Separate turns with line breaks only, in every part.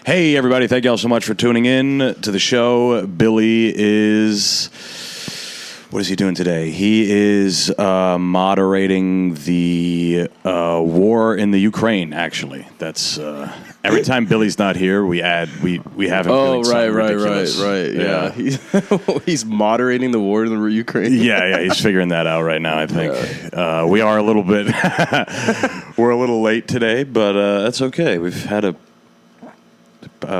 Hey, everybody. Thank you all so much for tuning in to the show. Billy is... What is he doing today? He is moderating the war in the Ukraine, actually. That's... every time Billy's not here, we have him doing something ridiculous.
Right. Yeah. He's moderating the war in the Ukraine.
Yeah, he's figuring that out right now, I think. Yeah. We are a little bit... we're a little late today, but that's okay. We've had a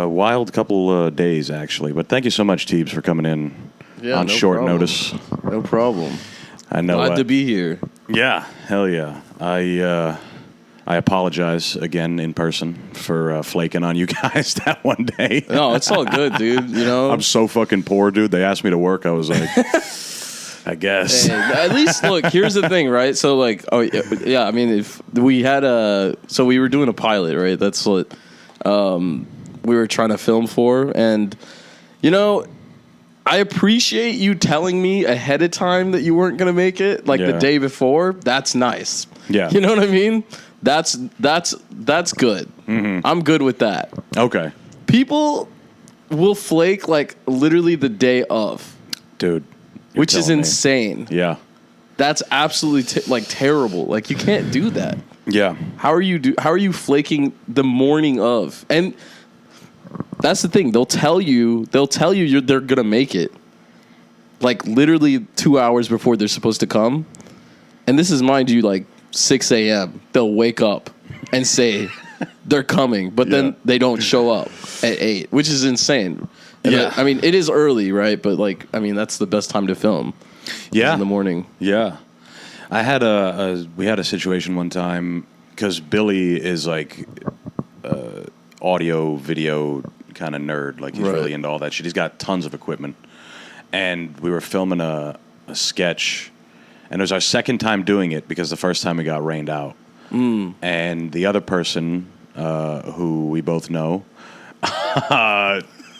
wild couple days, actually. But thank you so much, Tebs, for coming in on short notice.
No problem.
I know.
Glad to be here.
Yeah, hell yeah. I apologize again in person for flaking on you guys that one day.
No, it's all good, dude. You know,
I'm so fucking poor, dude. They asked me to work. I was like, I guess.
Hey, at least, look, here's the thing, right? So, like, I mean, if we had so we were doing a pilot, right? That's what we were trying to film for. And, you know, I appreciate you telling me ahead of time that you weren't going to make it, like the day before. That's nice.
Yeah.
You know what I mean? That's good. Mm-hmm. I'm good with that.
Okay.
People will flake like literally the day of.
Dude.
Which is insane.
Yeah. That's
absolutely terrible. Like, you can't do that.
Yeah.
How are you flaking the morning of? And that's the thing. They'll tell you they're going to make it. Like literally 2 hours before they're supposed to come. And this is, mind you, like 6 a.m. They'll wake up and say they're coming, but then they don't show up at 8, which is insane. And I mean, it is early, right? But like, I mean, that's the best time to film.
Yeah.
In the morning.
Yeah. I had we had a situation one time because Billy is like audio, video kind of nerd. Like he's really into all that shit. He's got tons of equipment. And we were filming a sketch. And it was our second time doing it because the first time we got rained out. Mm. And the other person, who we both know,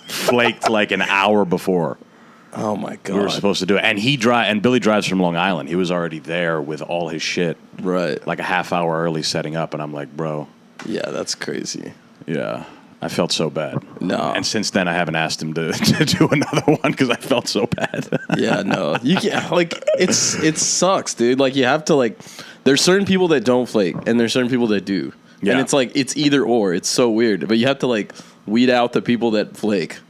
flaked like an hour before.
Oh my god!
We were supposed to do it, and Billy drives from Long Island. He was already there with all his shit,
right? Like
a half hour early, setting up, and I'm like, bro,
yeah, that's crazy.
Yeah, I felt so bad.
No,
and since then I haven't asked him to do another one because I felt so bad.
Yeah, no, you can't. Like it sucks, dude. Like you have to like. There's certain people that don't flake, and there's certain people that do. Yeah. And it's like it's either or. It's so weird, but you have to like weed out the people that flake.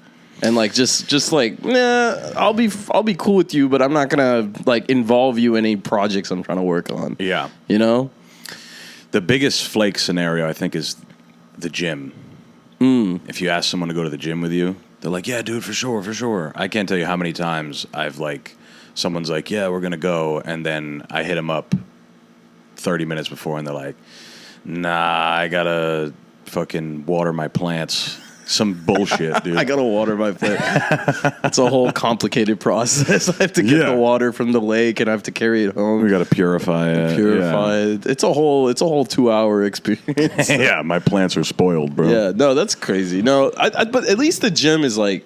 And like just like I'll be cool with you, but I'm not gonna like involve you in any projects I'm trying to work on.
Yeah,
you know,
the biggest flake scenario I think is the gym. If you ask someone to go to the gym with you, they're like, "Yeah, dude, for sure." I can't tell you how many times I've like someone's like, "Yeah, we're gonna go," and then I hit them up 30 minutes before, and they're like, "Nah, I gotta fucking water my plants." Some bullshit, dude.
I gotta water my plant. It's a whole complicated process. I have to get the water from the lake, and I have to carry it home.
We gotta purify it.
It's a whole 2-hour experience.
Yeah, my plants are spoiled, bro.
Yeah, no, that's crazy. No, but at least the gym is like,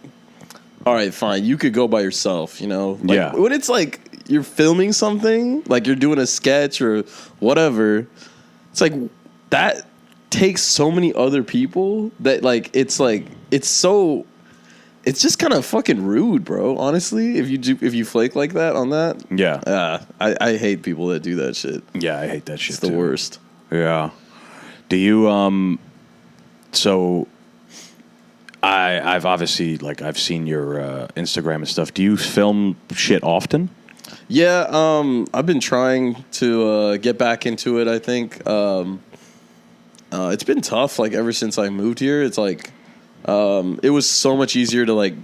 all right, fine. You could go by yourself. You know, like, when it's like you're filming something, like you're doing a sketch or whatever. It's like that takes so many other people that it's just kind of fucking rude, bro. Honestly, if you flake like that on that, I hate people that do that shit.
Yeah, I hate that shit.
It's the worst.
Yeah. Do you So I've obviously I've seen your Instagram and stuff. Do you film shit often?
Yeah, I've been trying to get back into it. I think. It's been tough, ever since I moved here. It's it was so much easier to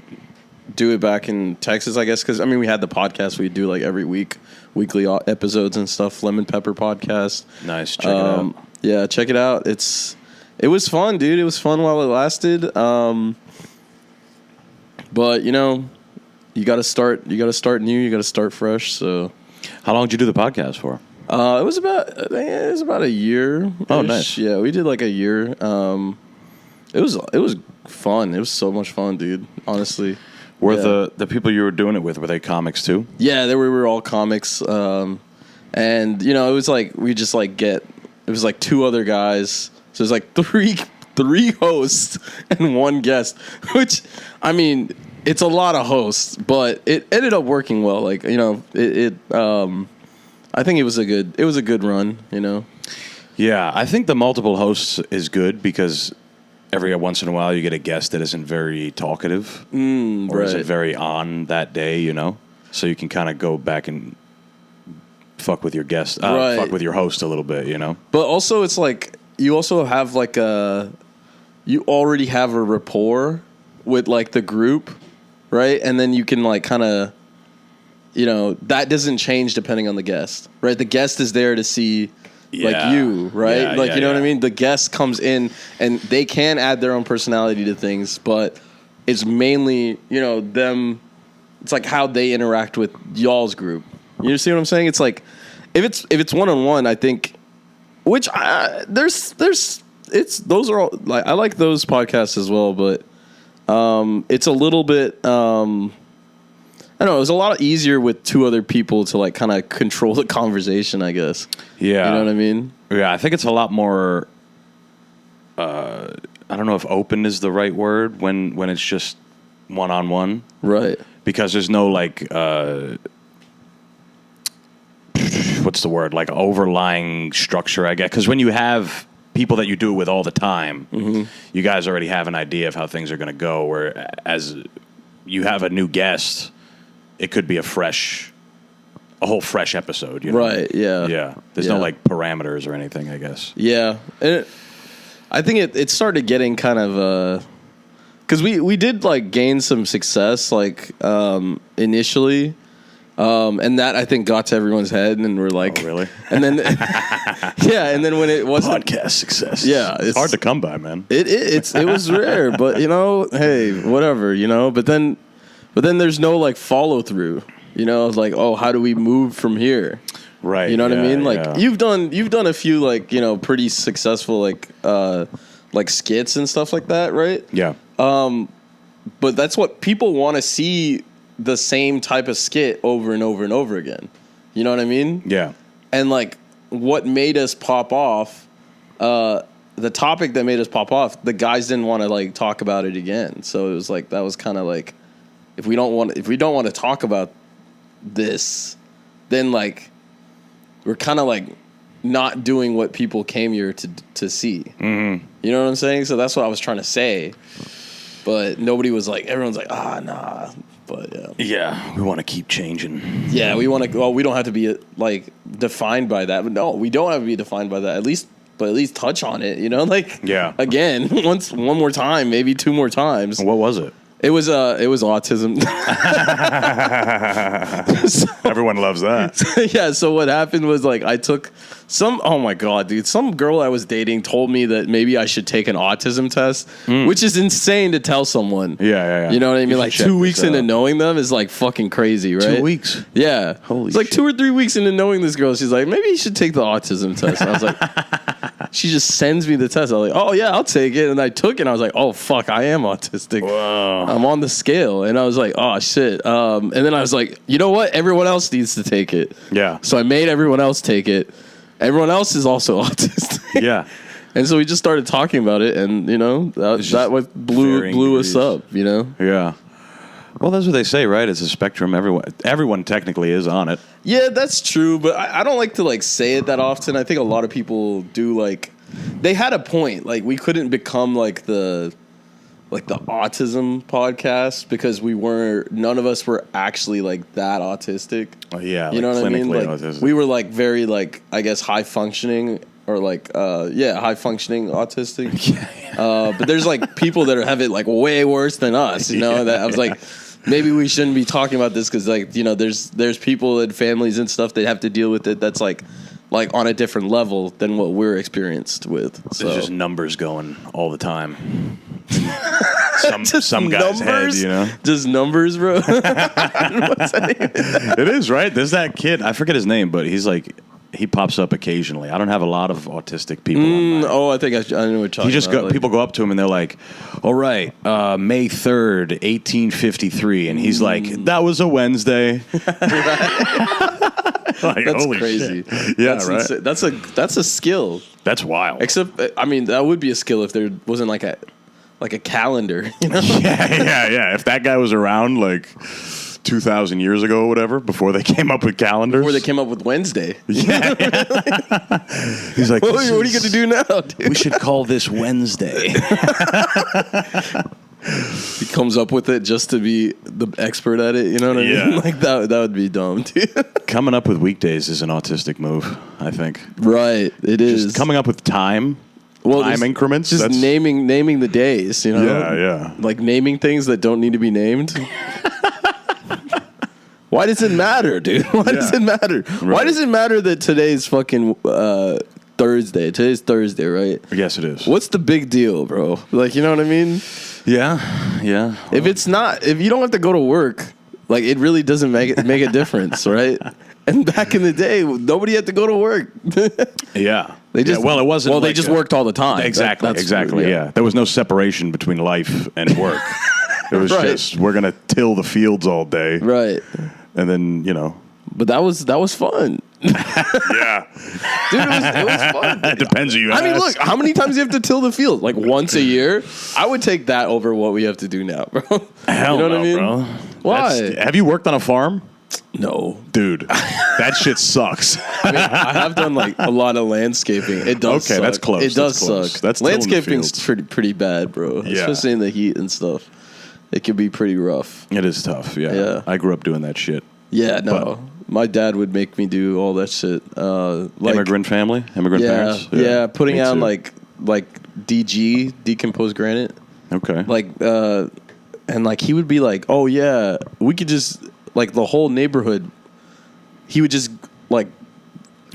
do it back in Texas, I guess, because I mean we had the podcast we do every week, weekly episodes and stuff. Lemon Pepper Podcast.
Nice, check it out.
Yeah, check it out. It was fun, dude. It was fun while it lasted. But you gotta start new. You gotta start fresh. So,
how long did you do the podcast for?
It was about a year.
Oh, nice.
Yeah, we did a year. It was fun. It was so much fun, dude. Honestly.
Were the people you were doing it with, were they comics too?
Yeah, we were all comics. And it was we just it was 2 other guys. So it was 3 hosts and 1 guest, which, I mean, it's a lot of hosts, but it ended up working well. Like, you know, I think it was a good run, you know.
Yeah, I think the multiple hosts is good because every once in a while you get a guest that isn't very talkative or isn't very on that day, you know? So you can kind of go back and fuck with your guest, fuck with your host a little bit, you know?
But also it's like, you also have like you already have a rapport with like the group, right? And then you can like kind of, you know, that doesn't change depending on the guest, right? The guest is there to see like you, right?
Yeah,
like, you know what I mean? The guest comes in and they can add their own personality to things, but it's mainly, you know, them. It's like how they interact with y'all's group. You see what I'm saying? It's like, if it's one-on-one, I think, which those are all, like, I like those podcasts as well, but it's a little bit, I don't know, it was a lot easier with 2 other people to like kind of control the conversation, I guess.
Yeah.
You know what I mean?
Yeah, I think it's a lot more, I don't know if open is the right word when it's just one-on-one.
Right.
Because there's no like, what's the word? Like overlying structure, I guess. Because when you have people that you do it with all the time, you guys already have an idea of how things are going to go. Where as you have a new guest, it could be a whole fresh episode, you know?
Right, yeah.
Yeah. There's no like parameters or anything, I guess.
Yeah. And I think it started getting kind of, because we did like gain some success like initially. And that I think got to everyone's head, and we're like,
oh, really?
And then, yeah, and then when it wasn't
podcast success,
yeah,
it's hard to come by, man.
It was rare, but you know, hey, whatever, you know. But then there's no like follow through, you know. It's like, oh, how do we move from here?
Right.
You know what I mean? Like you've done a few like, you know, pretty successful like skits and stuff like that, right?
Yeah.
But that's what people want to see. The same type of skit over and over and over again. You know what I mean?
Yeah.
And like what made us pop off, the topic that made us pop off, the guys didn't want to like talk about it again. So it was like, that was kind of like, if we don't want to talk about this, then like we're kind of like not doing what people came here to see. Mm-hmm. You know what I'm saying? So that's what I was trying to say. But nobody was like, everyone's like, nah. But yeah.
Yeah, we want to keep changing.
Yeah, we want to. Well, we don't have to be like defined by that. But no, we don't have to be defined by that. At least touch on it. You know, like again, one more time, maybe 2 more times.
What was it?
It was autism.
Everyone loves that.
Yeah. So what happened was like I took oh my God, dude, some girl I was dating told me that maybe I should take an autism test, which is insane to tell someone.
Yeah.
You know what I mean? Like 2 weeks into knowing them is like fucking crazy, right?
2 weeks.
Yeah.
Holy
It's like
shit.
2 or 3 weeks into knowing this girl. She's like, maybe you should take the autism test. And I was like, she just sends me the test. I was like, oh yeah, I'll take it. And I took it and I was like, oh fuck, I am autistic.
Whoa.
I'm on the scale. And I was like, oh shit. And then I was like, you know what? Everyone else needs to take it.
Yeah.
So I made everyone else take it. Everyone else is also autistic.
Yeah.
And so we just started talking about it, and you know that what blew us up. You know.
Yeah. Well, that's what they say, right? It's a spectrum. Everyone technically is on it.
Yeah, that's true, but I don't like to like say it that often. I think a lot of people do. Like, they had a point. Like, we couldn't become like the autism podcast because none of us were actually like that autistic.
Oh, yeah.
You know what I mean? Like,
autistic.
we were like very like, I guess, high functioning or like, high functioning autistic. But there's like people that have it like way worse than us, you know, that I was like, maybe we shouldn't be talking about this. Cause like, you know, there's people and families and stuff that have to deal with it. That's like on a different level than what we're experienced with. So
there's just numbers going all the time. some guy's
numbers?
head, you know,
just numbers, bro. What's that even?
It is, right? There's that kid. I forget his name, but he's like, he pops up occasionally. I don't have a lot of autistic people. On
I think I know what you're talking about.
People go up to him and they're like, all right, May 3rd, 1853. And he's like, that was a Wednesday. Like,
That's
holy
crazy.
shit. Yeah,
That's
right.
insane. That's a skill.
That's wild.
Except, I mean, that would be a skill if there wasn't like a calendar, you know?
Yeah. If that guy was around like 2,000 years ago or whatever, before they came up with calendars.
Before they came up with Wednesday.
Yeah. He's like,
what are you going to do now, dude?
we should call this Wednesday.
He comes up with it just to be the expert at it, you know what I mean?
Yeah.
Like, that would be dumb, dude.
Coming up with weekdays is an autistic move, I think.
Right, it is.
Just coming up with time increments.
Just naming the days, you know?
Yeah.
Like naming things that don't need to be named. Why does it matter, dude? Why does it matter?
Right.
Why does it matter that today's fucking Thursday? Today's Thursday, right?
Yes, it is.
What's the big deal, bro? Like, you know what I mean?
Yeah.
If you don't have to go to work, like, it really doesn't make a difference, right? And back in the day, nobody had to go to work.
Yeah.
They just
it wasn't.
Well, they
like
just worked all the time.
Exactly.
That's
Exactly. Yeah. There was no separation between life and work. It was
Right.
just we're gonna till the fields all day,
Right.
and then
But that was fun.
Yeah.
Dude, it was fun.
It depends who you ask.
I mean, look, how many times do you have to till the field? Like once a year? I would take that over what we have to do now, bro.
Hell
you know
no,
what I mean?
bro.
Why?
Have you worked on a farm?
No.
Dude, that shit sucks.
I mean, I have done like a lot of landscaping. It does
Okay,
suck.
that's close.
It does
That's close.
suck.
That's tilling the
Landscaping's
fields.
pretty bad, bro.
Yeah.
Especially in the heat and stuff. It can be pretty rough.
It is tough, yeah.
Yeah.
I grew up doing that shit.
Yeah, no. My dad would make me do all that shit. Like,
Immigrant family? Immigrant parents?
Yeah, putting
me
out
too.
like DG, decomposed granite.
Okay.
Like and like he would be like, "Oh yeah, we could just like the whole neighborhood." He would just like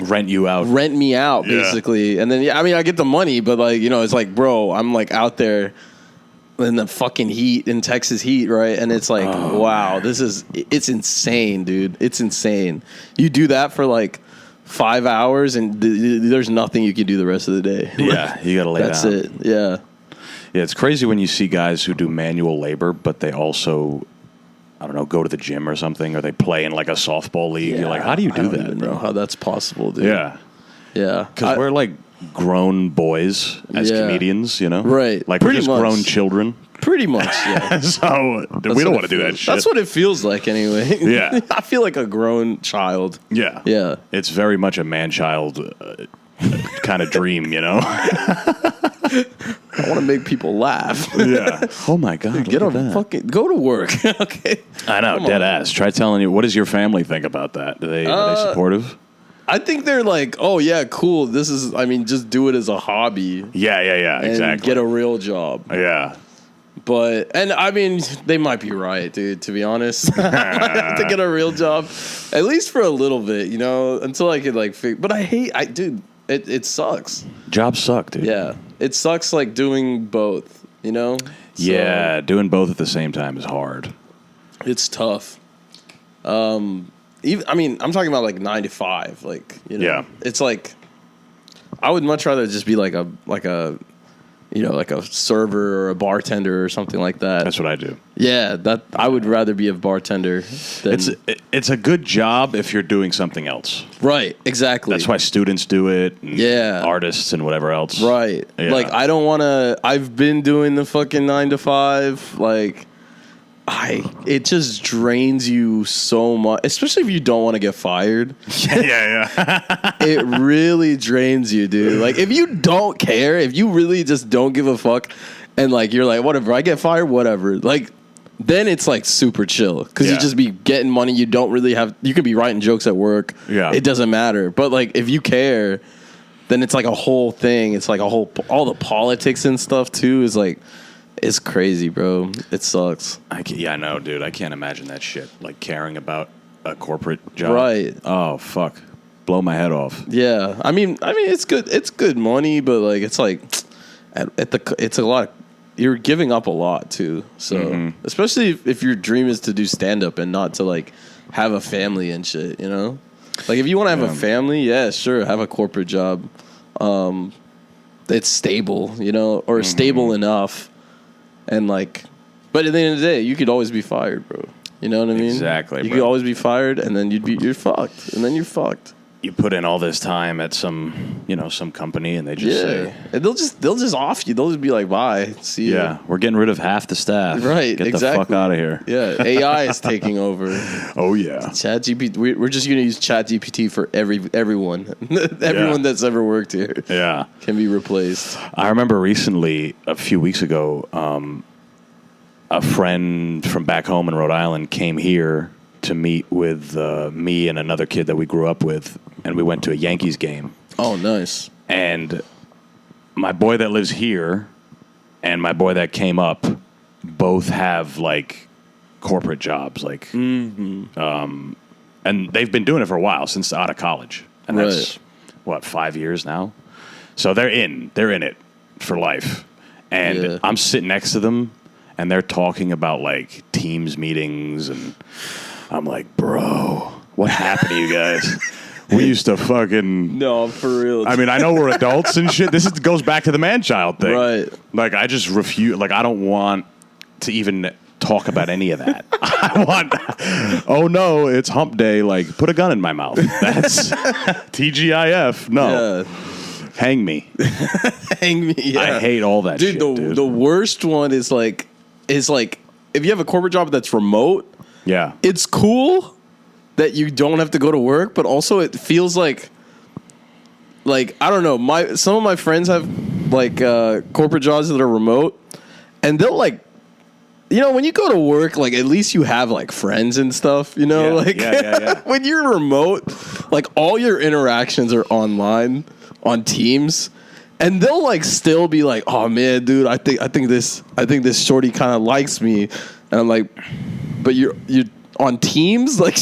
rent you out.
rent me out
Yeah.
basically, and then I mean I get the money, but like it's like, bro, I'm like out there in the fucking heat, in Texas heat, right? And it's like, wow, it's insane, dude. It's insane. You do that for like 5 hours, and there's nothing you can do the rest of the day.
Yeah, you gotta lay
That's
down.
it. Yeah.
Yeah, it's crazy when you see guys who do manual labor, but they also, I don't know, go to the gym or something, or they play in like a softball league. You're like, how do you
I
do
don't
that,
even
bro?
know how that's possible, dude.
Yeah,
Yeah.
because we're like grown boys as
Yeah.
comedians, you know?
Right.
Like
Pretty
we're just
much.
grown children.
Pretty much, yeah.
So we don't want to do that shit.
That's what it feels like anyway.
Yeah.
I feel like a grown child.
Yeah.
Yeah.
It's very much a man-child kind of dream, you know?
I want to make people laugh.
Yeah. Oh my God.
Get
look
a
at that.
fucking go to work. Okay.
I know,
Come
dead
on.
ass. Try telling you. What does your family think about that? Are they supportive?
I think they're like, oh yeah, cool. This is, I mean, just do it as a hobby
Yeah.
and
Exactly.
get a real job.
Yeah.
But, and I mean, they might be right, dude, to be honest. I might have to get a real job, at least for a little bit, until I could like but dude, it sucks.
Jobs suck, dude.
Yeah. It sucks like doing both, So,
Yeah, doing both at the same time is hard.
it's tough. Even, I mean, I'm talking about like 9 to 5, like,
Yeah.
It's like, I would much rather just be like a server or a bartender or something like that.
That's what I do.
Yeah, that I would rather be a bartender than
It's a good job if you're doing something else.
right, exactly.
That's why students do it. And
Yeah.
artists and whatever else.
Right.
Yeah.
Like I don't want to I've been doing the fucking 9 to 5 like it just drains you so much, especially if you don't want to get fired.
Yeah.
It really drains you, dude. Like if you don't care, if you really just don't give a fuck, and like you're like, whatever, I get fired, whatever. Like then it's like super chill because
Yeah.
you just be getting money. You don't really have. You can be writing jokes at work.
Yeah.
It doesn't matter. But like if you care, then it's like a whole thing. It's like all the politics and stuff too is like. It's crazy, bro. It sucks.
I know, dude. I can't imagine that shit. Like caring about a corporate job.
Right.
Oh, fuck. Blow my head off.
Yeah. I mean, it's good. It's good money, but like, it's like, it's a lot. You're giving up a lot too. So, especially if your dream is to do stand up and not to like have a family and shit, Like if you want to have a family, yeah, sure, have a corporate job. It's stable, or stable enough. And like, but at the end of the day, you could always be fired, bro. You know what I mean?
Exactly,
You
bro.
could always be fired, and then you're fucked, and then you're fucked.
You put in all this time at some company, and they just say,
and they'll just off you. They'll just be like, "Bye, see ya."
"Yeah, we're getting rid of half the staff.
Right,
Get
exactly.
the fuck out of here."
Yeah, AI is taking over.
Oh yeah,
ChatGPT. We're just gonna use ChatGPT for everyone. Everyone that's ever worked here.
Yeah,
can be replaced.
I remember recently, a few weeks ago, a friend from back home in Rhode Island came here to meet with me and another kid that we grew up with, and we went to a Yankees game.
Oh, nice.
And my boy that lives here and my boy that came up both have like corporate jobs, like, and they've been doing it for a while, since out of college, and that's what, 5 years now. So they're in it for life, and I'm sitting next to them, and they're talking about like Teams meetings, and I'm like, bro, what happened to you guys? We used to fucking...
No, for real.
I mean, I know we're adults and shit. This goes back to the man-child thing.
Right.
Like, I just refuse... Like, I don't want to even talk about any of that. I want... Oh, no, it's hump day. Like, put a gun in my mouth. That's... TGIF. No. Yeah. Hang me.
Hang me, yeah.
I hate all that shit, dude.
The worst one is like, if you have a corporate job that's remote...
Yeah.
It's cool that you don't have to go to work, but also it feels like I don't know, some of my friends have like corporate jobs that are remote, and they'll like, when you go to work, like at least you have like friends and stuff,
Yeah.
When you're remote, like all your interactions are online on Teams. And they'll like still be like, "Oh man, dude, I think this shorty kind of likes me," and I'm like, "But you're on Teams, like,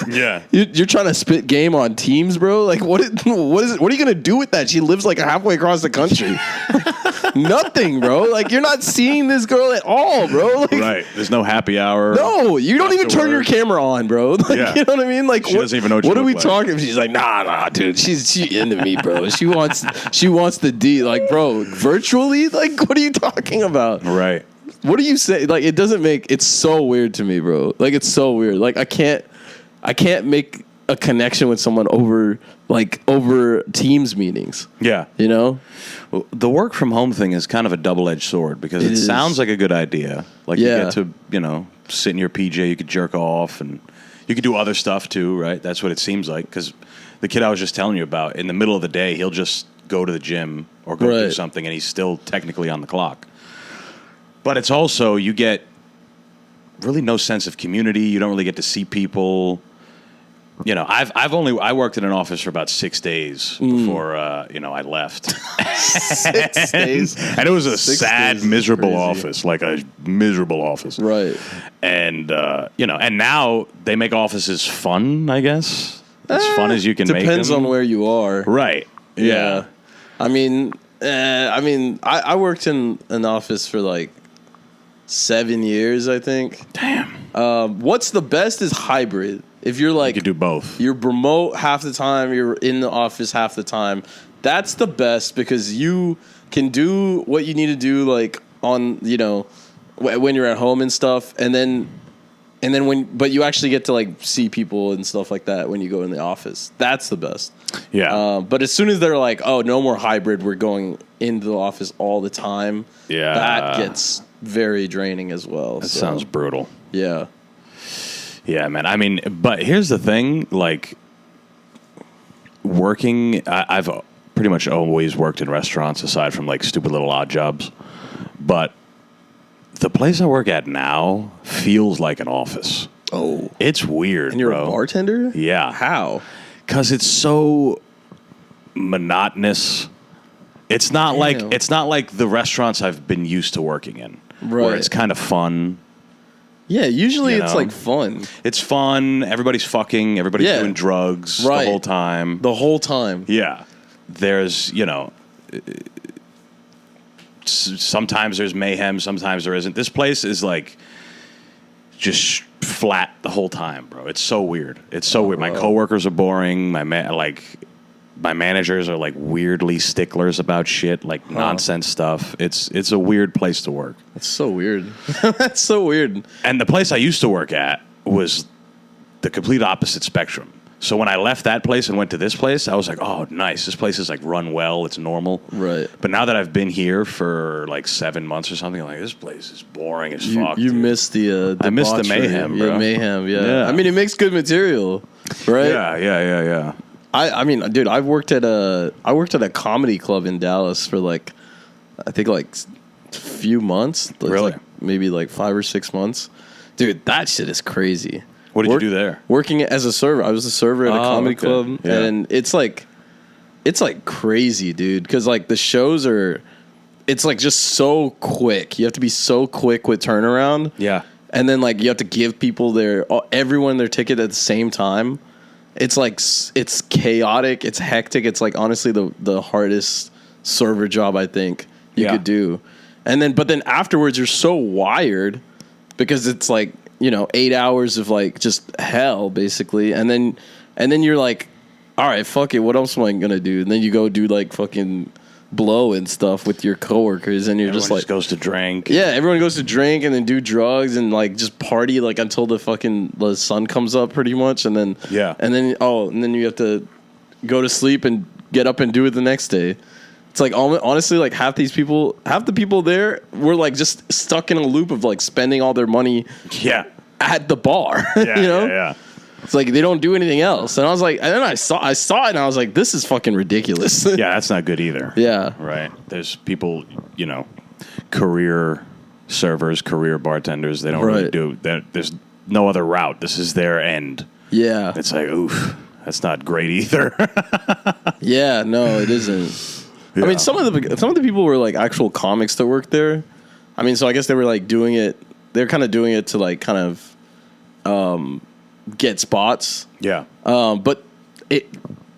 yeah,
you're trying to spit game on Teams, bro. Like, what is it? What are you gonna do with that? She lives like halfway across the country. Nothing, bro. Like, you're not seeing this girl at all, bro. Like,
right. There's no happy hour.
No, you don't even turn your camera on, bro. Like, you know what I mean? Like,
she doesn't even know
what are we
like.
talking? She's like, nah, dude. She into me, bro. She wants the D. Like, bro, virtually? Like, what are you talking about?
Right.
What do you say? Like, it doesn't make... It's so weird to me, bro. Like, it's so weird. Like, I can't make a connection with someone over Teams meetings.
Yeah.
You know?
Well, the work from home thing is kind of a double-edged sword, because it sounds like a good idea. Like, you get to, sit in your PJ, you could jerk off, and you could do other stuff too, right? That's what it seems like, because the kid I was just telling you about, in the middle of the day, he'll just go to the gym or go do something, and he's still technically on the clock. But it's also, you get really no sense of community. You don't really get to see people. I worked in an office for about 6 days before, I left.
6 days?
And it was a sad, miserable office, like a miserable office.
Right.
And, and now they make offices fun, I guess. As fun as you can make them.
Depends on where you are.
Right. Yeah.
I mean, I worked in an office for like 7 years, I think.
Damn.
What's the best is hybrid. If you're like...
You can do both.
You're remote half the time, you're in the office half the time. That's the best, because you can do what you need to do, like, on, when you're at home and stuff, and then but you actually get to, like, see people and stuff like that when you go in the office. That's the best.
Yeah.
But as soon as they're like, oh, no more hybrid, we're going into the office all the time, that gets very draining as well.
That sounds brutal.
Yeah.
Yeah, man. I mean, but here's the thing, like, working, I've pretty much always worked in restaurants, aside from, like, stupid little odd jobs. But the place I work at now feels like an office.
Oh.
It's weird,
And you're
bro.
a bartender?
Yeah.
How?
Because it's so monotonous. It's not like the restaurants I've been used to working in, where it's kind of fun.
Yeah, usually it's like fun.
It's fun. Everybody's fucking. Everybody's doing drugs the whole time.
The whole time.
Yeah. There's, sometimes there's mayhem, sometimes there isn't. This place is like just flat the whole time, bro. It's so weird. It's so weird. My coworkers are boring. My managers are like weirdly sticklers about shit, like nonsense stuff. It's a weird place to work.
That's so weird. That's so weird.
And the place I used to work at, was the complete opposite spectrum. So when I left that place and went to this place, I was like, oh, nice. This place is like run well. It's normal.
Right.
But now that I've been here for like 7 months or something, I'm like, this place is boring as fuck.
You
dude.
missed the
I missed the mayhem, bro.
Yeah, mayhem, yeah. I mean, it makes good material, right?
Yeah.
I mean, dude, I worked at a comedy club in Dallas for like, I think like a few months.
Really?
Like maybe like 5 or 6 months. Dude, that shit is crazy.
What did you do there?
Working as a server. I was a server at a comedy club, and it's like crazy, dude. Because like the shows are, it's like just so quick. You have to be so quick with turnaround.
Yeah.
And then like you have to give people everyone their ticket at the same time. It's like it's chaotic. It's hectic. It's like honestly the hardest server job I think you could do. But then afterwards you're so wired because it's like, 8 hours of like just hell basically. And then you're like, all right, fuck it. What else am I going to do? And then you go do like fucking blow and stuff with your coworkers and you're
Everyone
just like
goes to drink.
Yeah, everyone goes to drink and then do drugs and like just party like until the sun comes up pretty much. And then, and then you have to go to sleep and get up and do it the next day. It's like honestly, like half the people there were like just stuck in a loop of like spending all their money at the bar.
Yeah.
It's like they don't do anything else. And I was like, and then I saw it and I was like, this is fucking ridiculous.
Yeah, that's not good either.
Yeah.
Right. There's people, career servers, career bartenders, they don't really do that. There's no other route. This is their end.
Yeah.
It's like, oof, that's not great either.
Yeah, no, it isn't. Yeah. I mean, some of the people were like actual comics that worked there. I mean, so I guess they were like doing it. They're kind of doing it to like kind of get spots.
Yeah.
But it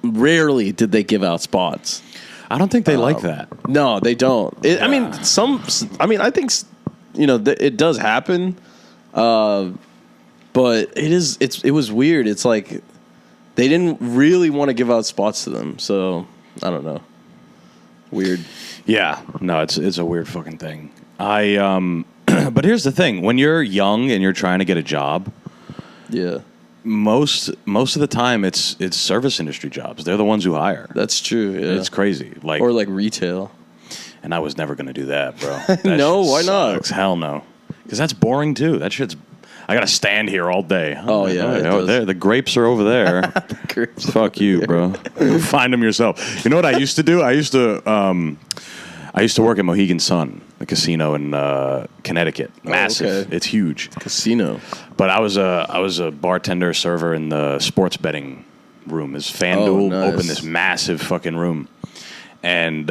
rarely did they give out spots.
I don't think they like that.
No, they don't. I mean, I think it does happen. But it was weird. It's like they didn't really want to give out spots to them. So I don't know. Weird. Yeah.
No, it's a weird fucking thing. But here's the thing: when you're young and you're trying to get a job, most of the time it's service industry jobs. They're the ones who hire.
That's true. Yeah.
It's crazy. Like
or like retail.
And I was never going to do that, bro. That
no, why not?
Hell no, because that's boring too. That shit's. I gotta stand here all day.
Oh yeah,
there. The grapes are over there. Fuck you, bro. Find them yourself. You know what I used to do? I used to work at Mohegan Sun, the casino in Connecticut. Massive.
Oh, okay.
It's huge.
Casino.
But I was a bartender server in the sports betting room. As FanDuel opened this massive fucking room, and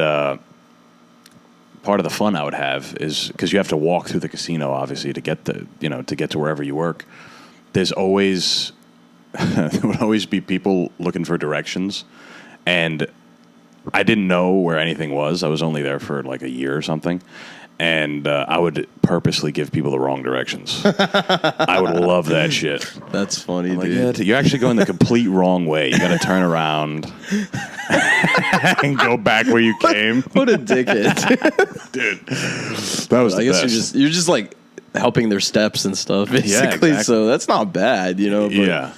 part of the fun I would have is because you have to walk through the casino, obviously, to get to wherever you work. There would always be people looking for directions, and I didn't know where anything was. I was only there for like a year or something, and I would purposely give people the wrong directions. I would love that shit.
That's funny,
like,
dude.
Yeah, you're actually going the complete wrong way. You got to turn around and go back where you came.
What a dickhead,
dude. That was. I guess
best. you're just like helping their steps and stuff, basically. Yeah, exactly. So that's not bad, But.
Yeah.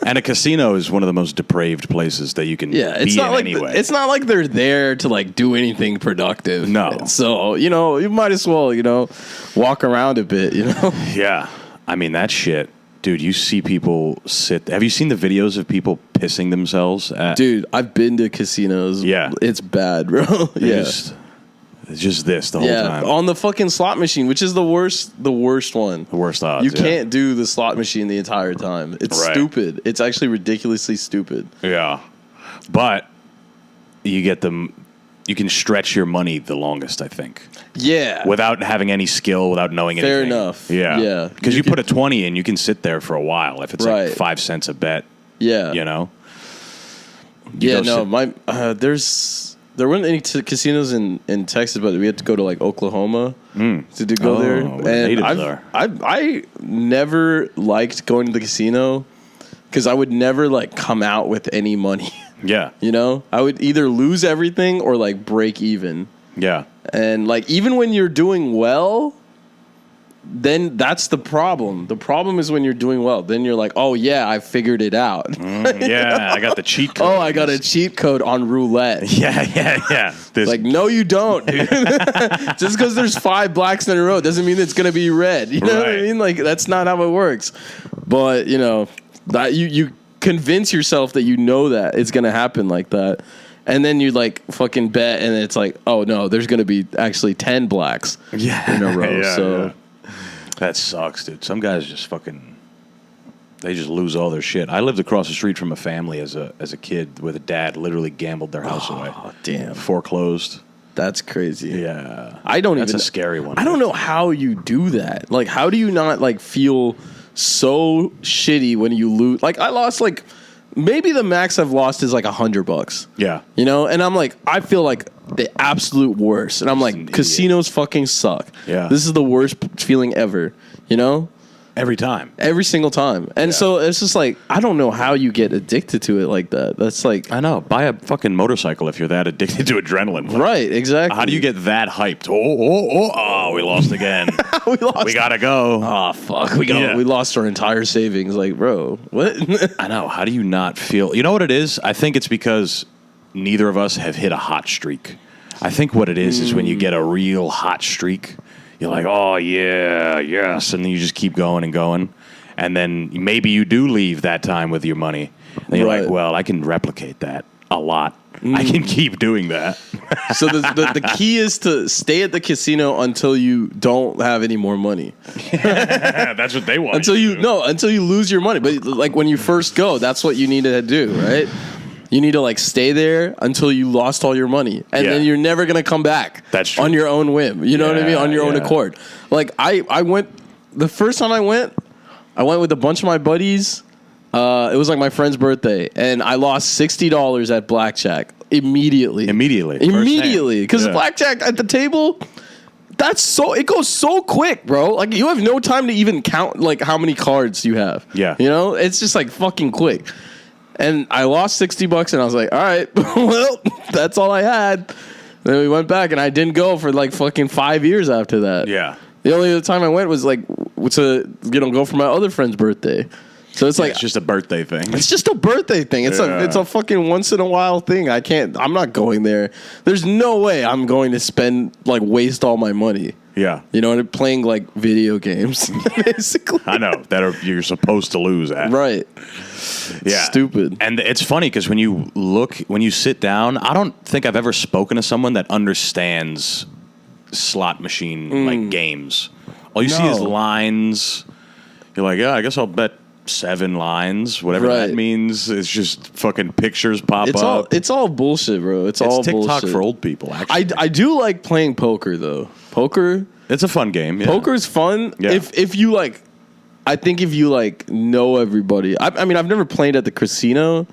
And a casino is one of the most depraved places that you can be in anyway.
It's not like they're there to like do anything productive.
No.
So, you might as well, walk around a bit,
Yeah. I mean, that shit. Dude, you see people sit. Have you seen the videos of people pissing themselves?
Dude, I've been to casinos.
Yeah.
It's bad, bro. Yeah.
It's just this the whole time.
On the fucking slot machine, which is the worst one.
The worst odds.
You can't do the slot machine the entire time. It's stupid. It's actually ridiculously stupid.
Yeah. But you get them. You can stretch your money the longest, I think.
Yeah.
Without having any skill, without knowing anything.
Fair enough.
Yeah.
Yeah.
Because you put a 20 in, you can sit there for a while if it's like 5 cents a bet.
Yeah. There weren't any casinos in Texas, but we had to go to like Oklahoma to go there. And I never liked going to the casino because I would never like come out with any money.
Yeah.
I would either lose everything or like break even.
Yeah.
And like even when you're doing well, then that's the problem. The problem is when you're doing well. Then you're like, oh yeah, I figured it out.
Yeah, I got the cheat code.
Oh, I got a cheat code on roulette.
Yeah.
Like, no, you don't, dude. Just because there's 5 blacks in a row doesn't mean it's gonna be red. You know what I mean? Like, that's not how it works. But that you convince yourself that that it's gonna happen like that. And then you like fucking bet, and it's like, oh no, there's gonna be actually 10 blacks in a row. So
that sucks, dude. Some guys just they just lose all their shit. I lived across the street from a family as a kid where the dad literally gambled their house away.
Oh damn,
foreclosed.
That's crazy.
Yeah,
That's
a scary one.
I don't know how you do that. Like, how do you not like feel so shitty when you lose? Like, I lost like. Maybe the max I've lost is like $100.
Yeah.
And I'm like, I feel like the absolute worst. And I'm like, casinos fucking suck.
Yeah.
This is the worst feeling ever,
Every time.
Every single time. And so it's just like, I don't know how you get addicted to it like that. That's like...
I know. Buy a fucking motorcycle if you're that addicted to adrenaline.
Right, exactly.
How do you get that hyped? Oh, we lost again. We gotta go.
Oh, fuck. We lost our entire savings. Like, bro, what?
I know. How do you not feel... You know what it is? I think it's because neither of us have hit a hot streak. I think what it is when you get a real hot streak... You're like, oh, yeah, yes. And then you just keep going and going. And then maybe you do leave that time with your money. And you're like, well, I can replicate that a lot. I can keep doing that.
So the key is to stay at the casino until you don't have any more money.
That's what they want.
Until you lose your money. But like when you first go, that's what you need to do, right? You need to like stay there until you lost all your money, and then you're never gonna come back.
That's true.
On your own whim. You know what I mean? On your own accord. Like I went the first time I went with a bunch of my buddies. It was like my friend's birthday, and I lost $60 at blackjack immediately. Because blackjack at the table. It goes so quick, bro. Like, you have no time to even count like how many cards you have.
Yeah.
It's just like fucking quick. And I lost $60, and I was like, all right, well, that's all I had. Then we went back, and I didn't go for like fucking 5 years after that.
Yeah.
The only other time I went was like to go for my other friend's birthday. So it's like
it's just a birthday thing.
It's just a birthday thing. It's a fucking once in a while thing. I'm not going there. There's no way I'm going to waste all my money.
Yeah.
Playing like video games, basically.
I know you're supposed to lose at.
Right.
Yeah.
Stupid.
And it's funny because when you sit down, I don't think I've ever spoken to someone that understands slot machine like games. All you see is lines. You're like, yeah, I guess I'll bet 7 lines, whatever that means. It's just fucking pictures pop up.
It's all bullshit, bro. It's all
TikTok
bullshit
for old people, actually.
I do like playing poker, though. Poker.
It's a fun game. Yeah.
Poker's fun. Yeah. If you like, I think if you like know everybody. I mean, I've never played at the casino,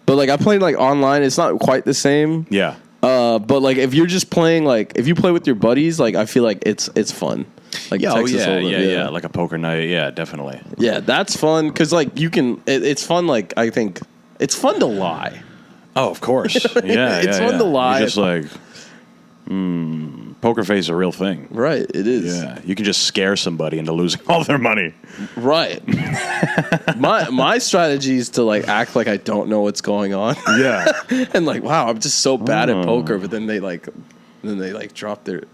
but like I played like online. It's not quite the same.
Yeah.
But like if you're just playing, like if you play with your buddies, like I feel like it's fun. Like Texas Hold'em.
Like a poker night. Yeah, definitely.
Yeah, that's fun because like you can. It's fun. Like I think it's fun to lie.
Oh, of course.
It's fun to lie.
You're just like, poker face is a real thing.
Right, it is.
Yeah, you can just scare somebody into losing all their money.
Right. my strategy is to like act like I don't know what's going on.
Yeah.
And like, wow, I'm just so bad at poker, but then they drop their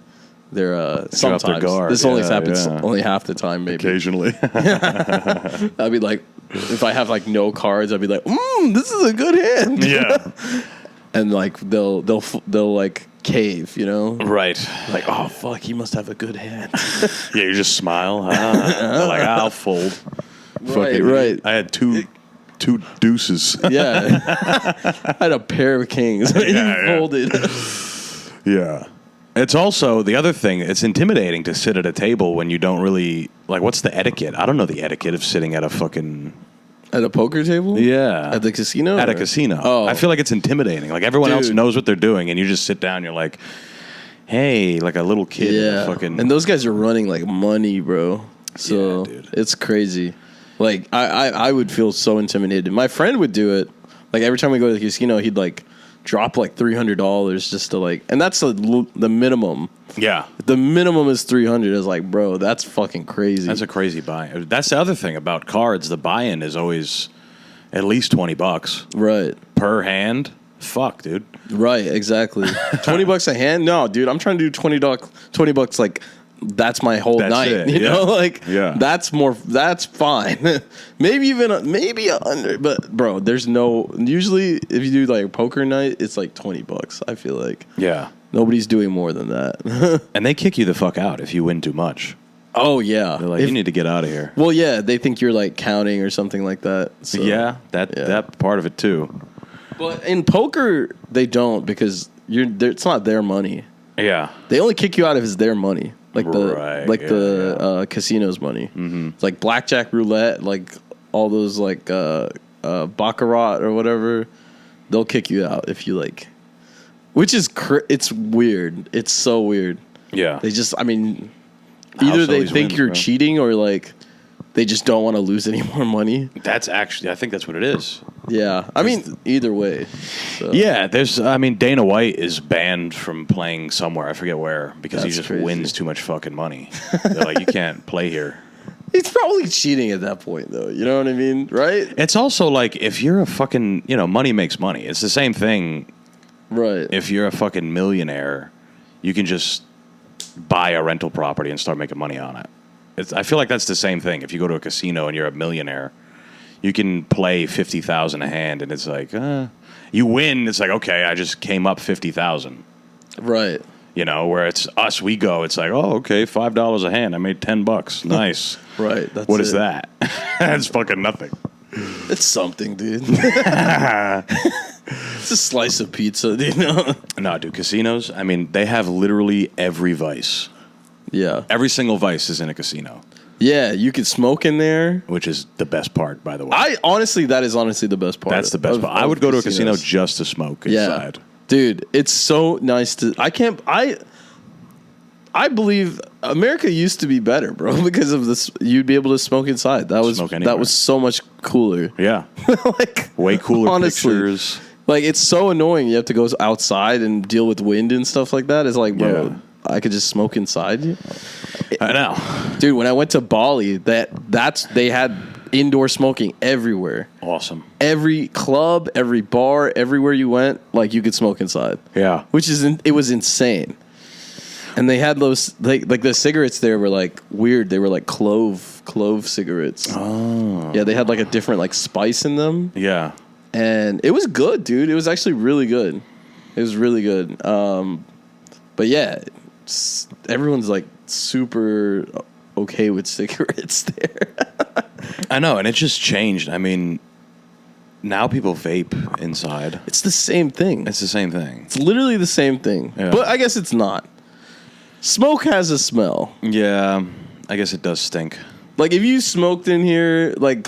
sometimes
their guard.
This only happens only half the time, maybe.
Occasionally.
I'd be like, if I have like no cards, I'd be like, this is a good hand.
Yeah.
And like they'll like cave,
Right.
Like, oh fuck, he must have a good hand.
Yeah, you just smile. They're like, I'll fold.
Right.
I had two deuces.
Yeah. I had a pair of kings. He folded.
Yeah. It's also the other thing. It's intimidating to sit at a table when you don't really like. What's the etiquette? I don't know the etiquette of sitting at a
poker table.
Yeah,
at the casino.
At a casino.
Oh,
I feel like it's intimidating. Like everyone else knows what they're doing, and you just sit down. You're like, hey, like a little kid.
Yeah, and those guys are running like money, bro. So it's crazy. Like I would feel so intimidated. My friend would do it. Like every time we go to the casino, he'd like drop like $300 just to like, and that's the minimum.
Yeah.
The minimum is 300. Is like, bro, that's fucking crazy.
That's a crazy buy. That's the other thing about cards. The buy-in is always at least $20
right
per hand. Fuck, dude.
Right, exactly. $20 a hand? No, dude. I'm trying to do $20. Like, that's my whole night.
It,
you know, like that's fine. maybe under, but bro, there's no. Usually, if you do like poker night, it's like $20. I feel like nobody's doing more than that.
And they kick you the fuck out if you win too much.
Oh yeah,
they're like, you need to get out of here.
Well, yeah, they think you're like counting or something like that. So,
that part of it too.
But in poker, they don't because it's not their money.
Yeah,
they only kick you out if it's their money, like the casino's money. Mm-hmm. It's like blackjack, roulette, like all those like baccarat or whatever. They'll kick you out if you like, which is it's weird. It's so weird.
Yeah,
they just, I mean, either they think you're cheating or like they just don't want to lose any more money.
That's actually, I think that's what it is.
Yeah, I mean, either way. So.
Yeah, Dana White is banned from playing somewhere. I forget where because he just wins too much fucking money. They're like, you can't play here.
He's probably cheating at that point, though. You know what I mean, right?
It's also like if you're a fucking, money makes money. It's the same thing.
Right.
If you're a fucking millionaire, you can just buy a rental property and start making money on it. I feel like that's the same thing. If you go to a casino and you're a millionaire, you can play 50,000 a hand, and it's like, you win. It's like, okay, I just came up 50,000.
Right.
Where it's us, we go. It's like, oh, okay, $5 a hand. I made $10. Nice.
Right. That's
what is that? That's fucking nothing.
It's something, dude. It's a slice of pizza,
No, dude. Casinos. I mean, they have literally every vice.
Yeah.
Every single vice is in a casino.
Yeah, you can smoke in there.
Which is the best part, by the way.
That is honestly the best part.
That's the best part. I would go to a casino just to smoke inside.
Yeah. Dude, it's so nice to... I believe America used to be better, bro, because of this. You'd be able to smoke inside. That was so much cooler.
Yeah.
Like,
way cooler honestly, pictures.
Like, it's so annoying. You have to go outside and deal with wind and stuff like that. It's like, bro... Yeah. I could just smoke inside.
I know,
dude. When I went to Bali, they had indoor smoking everywhere.
Awesome.
Every club, every bar, everywhere you went, like you could smoke inside.
Yeah,
it was insane. And they had those like the cigarettes there were like weird. They were like clove cigarettes.
Oh,
yeah. They had like a different like spice in them.
Yeah,
and it was good, dude. It was actually really good. It was really good. But yeah. Everyone's like super okay with cigarettes there.
I know, and it just changed. I mean, now people vape inside.
It's the same thing.
It's the same thing.
It's literally the same thing. Yeah. But I guess it's not. Smoke has a smell.
Yeah, I guess it does stink.
Like if you smoked in here, like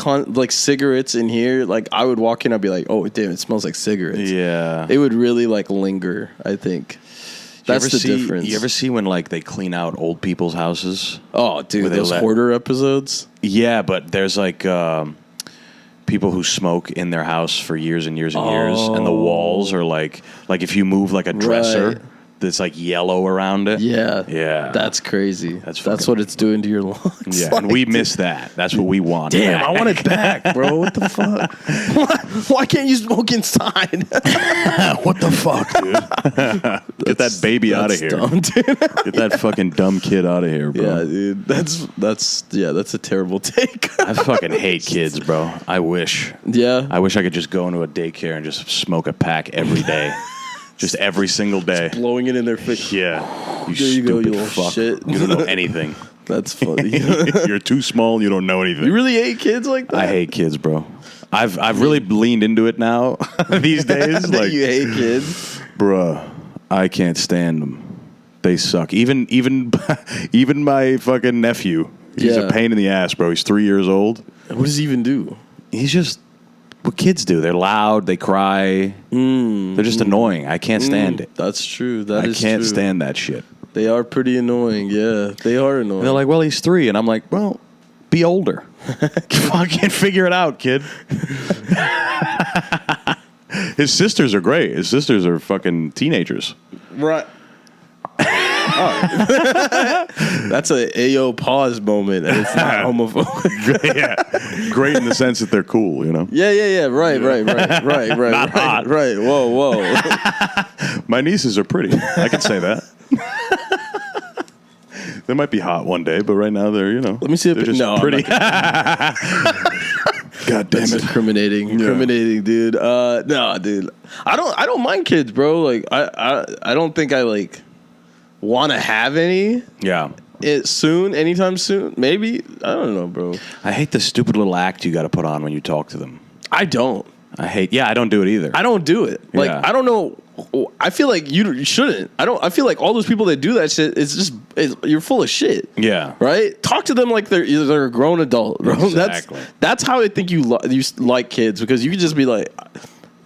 cigarettes in here, like I would walk in, I'd be like, oh damn, it smells like cigarettes.
Yeah,
it would really like linger. I think. That's the difference.
You ever see when like they clean out old people's houses?
Oh, dude, those hoarder episodes.
Yeah, but there's like people who smoke in their house for years and years and years, and the walls are like if you move like a dresser, that's like yellow around it.
Yeah,
yeah,
that's crazy. That's what it's doing to your lungs.
Yeah, and we miss that. That's what we want.
Damn, I want it back, bro. What the fuck? Why can't you smoke inside?
What the fuck, dude? Get that baby out of here. Dumb, dude. Get that fucking dumb kid out of here, bro.
Yeah, dude. That's a terrible take.
I fucking hate kids, bro. I wish.
Yeah.
I wish I could just go into a daycare and just smoke a pack every day. Just every single day.
Just blowing it in their face.
Yeah.
You stupid fuck. Shit.
You don't know anything.
That's funny.
You're too small. You don't know anything.
You really hate kids like that?
I hate kids, bro. I've really leaned into it now these days.
Like you hate kids?
Bruh, I can't stand them. They suck. Even my fucking nephew. He's a pain in the ass, bro. He's 3 years old.
What does he even do?
He's just... what kids do. They're loud. They cry. They're just annoying. I can't stand it.
That's true.
I can't stand that shit.
They are pretty annoying. Yeah, they are annoying.
And they're like, well, he's 3. And I'm like, well, be older. Fucking figure it out, kid. His sisters are great. His sisters are fucking teenagers.
Right. That's a Ayo pause moment, and it's not homophobic.
Yeah, great in the sense that they're cool, you know.
Yeah. Right.
Not hot.
Right. Whoa.
My nieces are pretty. I can say that. They might be hot one day, but right now they're, you know.
Let me see if
they're just
no,
pretty. God damn
That's
it.
incriminating, dude. No, dude. I don't mind kids, bro. Like I don't think I like want to have any.
Yeah.
Anytime soon. Maybe. I don't know, bro.
I hate the stupid little act you got to put on when you talk to them.
I don't.
I don't do it either.
I don't do it. Like,
Yeah.
I don't know. I feel like you shouldn't. I feel like all those people that do that shit, you're full of shit.
Yeah.
Right? Talk to them like they're a grown adult, bro.
Exactly.
That's how I think you like kids, because you can just be like,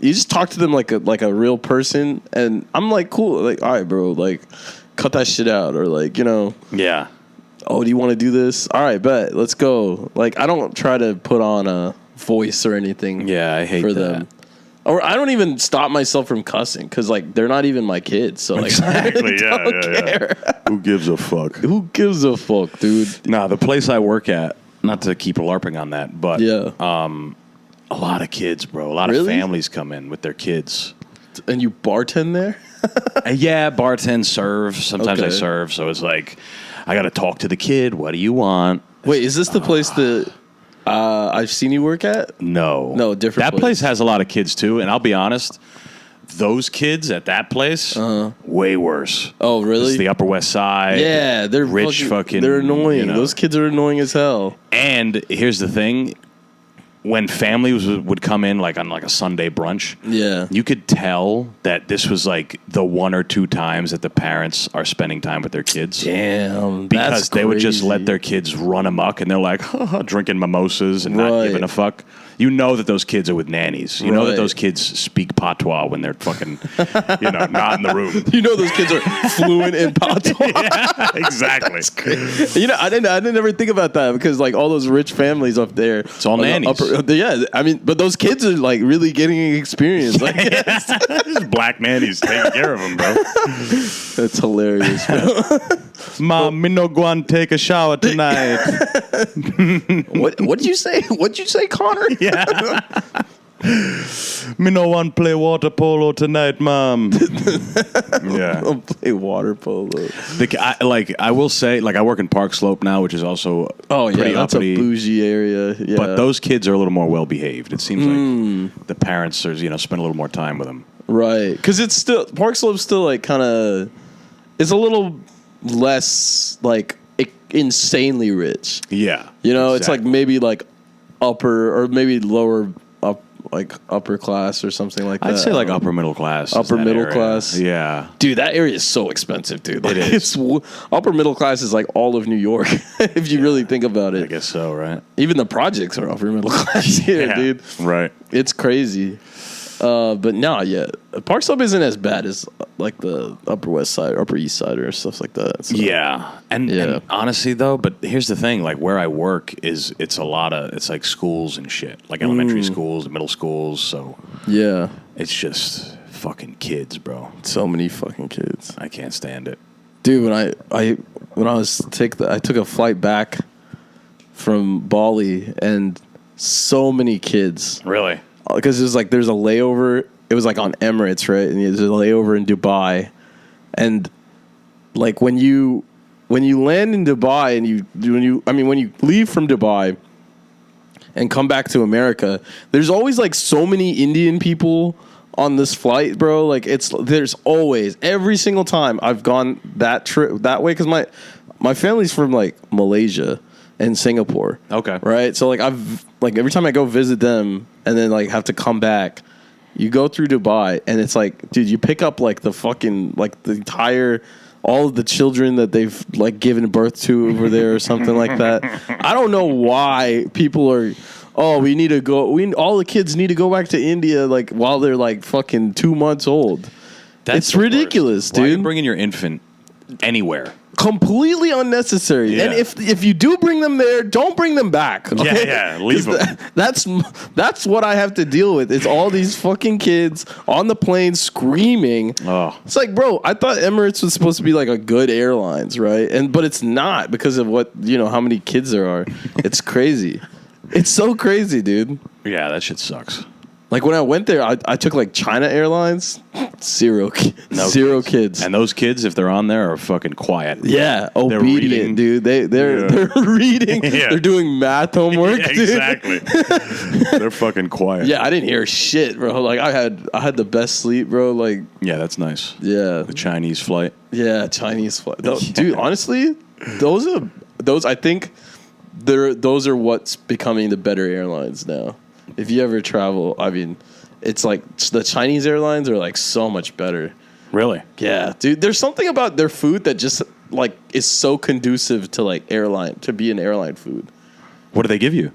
you just talk to them like a real person, and I'm like, cool. Like, all right, bro. Like, cut that shit out, or like, you know.
Yeah.
Oh, do you want to do this? All right, bet. Let's go. Like, I don't try to put on a voice or anything.
Yeah, I hate
for
that.
them. Or I don't even stop myself from cussing, because like they're not even my kids. So like,
Exactly.
I don't care.
Who gives a fuck?
Who gives a fuck, dude?
Nah, the place I work at, not to keep LARPing on that, but
Yeah.
A lot of kids, bro. A lot of families come in with their kids.
And you bartend there?
Yeah, bartend, serve. Sometimes I
Okay.
serve, so it's like I got to talk to the kid. What do you want?
Wait, is this the place that I've seen you work at?
No,
different
That place has a lot of kids too, and I'll be honest, those kids at that place, way worse.
Oh, really?
It's the Upper West Side.
Yeah, they're
rich fucking.
They're annoying.
You know.
Those kids are annoying as hell.
And here's the thing: when families would come in, like on like a Sunday brunch,
Yeah.
you could tell that this was like the one or two times that the parents are spending time with their kids.
Damn,
Because
that's
they would just
crazy.
let their kids run amok, and they're like drinking mimosas and not
Right.
giving a fuck. You know that those kids are with nannies. You know that
Right.
those kids speak patois when they're fucking, not in the room.
You know those kids are fluent in patois.
Yeah, exactly.
You know, I didn't ever think about that, because like all those rich families up there, it's
all nannies.
Yeah, I mean, but those kids are like really getting experience. Like,
Just black nannies taking care of them, bro.
that's hilarious, bro.
Mom, me no go and take a shower tonight.
What'd you say? What'd you say, Connor?
Yeah. Me no want play water polo tonight, Mom. Yeah.
I'll play water polo.
I will say, like, I work in Park Slope now, which is also pretty
that's
uppity.
a bougie area. Yeah,
But those kids are a little more well behaved. It seems like the parents are, spend a little more time with them.
right, because it's still Park Slope's still like kind of, it's a little less like insanely rich.
Yeah,
It's like maybe like upper or maybe lower upper class or something like that.
I'd say like upper middle class. is
Upper
that
middle
area.
class?
Yeah.
Dude, that area is so expensive, dude. Like,
It is.
Upper middle class is like all of New York, if you really think about
I
it.
guess so, right?
Even the projects are upper middle class here,
Yeah,
dude.
right.
It's crazy. But no, yeah. Park Slope isn't as bad as like the Upper West Side or Upper East Side or stuff like that. So.
Yeah. And honestly, though, but here's the thing. Like, where I work it's like schools and shit. Like elementary schools, middle schools. So
Yeah.
it's just fucking kids, bro.
So many fucking kids.
I can't stand it.
Dude, I took a flight back from Bali, and so many kids.
Really?
Because it was like there's a layover. It was like on Emirates, right? And there's a layover in Dubai, and like when you land in Dubai and when you leave from Dubai and come back to America, there's always like so many Indian people on this flight, bro. Like there's always, every single time I've gone that trip that way, because my family's from like Malaysia and Singapore.
Okay.
Right? So like every time I go visit them and then like have to come back, you go through Dubai and it's like, dude, you pick up like the fucking like the entire all of the children that they've like given birth to over there or something like that. I don't know why people are we need to go all the kids need to go back to India like while they're like fucking 2 months old.
That's
It's
the worst.
ridiculous,
Why are you
dude.
bringing your infant anywhere?
completely unnecessary.
Yeah.
And if you do bring them there, don't bring them back. Okay?
Yeah, leave them.
That's what I have to deal with. It's all these fucking kids on the plane screaming.
Oh.
It's like, bro, I thought Emirates was supposed to be like a good airlines, right? But it's not because of what, how many kids there are. It's crazy. It's so crazy, dude.
Yeah, that shit sucks.
Like when I went there, I took like China Airlines, zero kids.
And those kids, if they're on there, are fucking quiet.
Yeah,
They're
obedient,
reading.
dude. They're reading.
Yeah.
They're doing math homework.
Yeah,
dude.
exactly. They're fucking quiet.
Yeah, I didn't hear shit, bro. Like I had the best sleep, bro. Like
Yeah, that's nice.
yeah,
The Chinese flight.
yeah, Chinese flight. Dude, honestly, those I think those are what's becoming the better airlines now. If you ever travel, I mean, it's like the Chinese airlines are like so much better.
Really?
Yeah, dude. There's something about their food that just like is so conducive to like be an airline food.
What do they give you?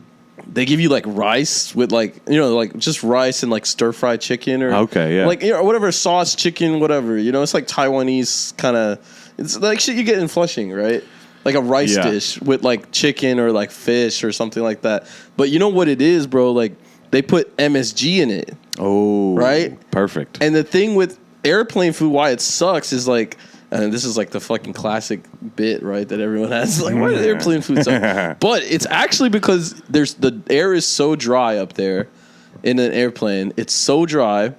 They give you like rice with like like just rice and like stir fried chicken or
Okay, yeah.
like whatever sauce chicken whatever it's like Taiwanese kind of it's like shit you get in Flushing, right? Like a rice dish with like chicken or like fish or something like that. But you know what it is, bro? Like they put MSG in it.
Oh,
right?
Perfect.
And the thing with airplane food, why it sucks is like, and this is like the fucking classic bit, right? That everyone has. Like, why does airplane food suck? But it's actually because the air is so dry up there in an airplane. It's so dry,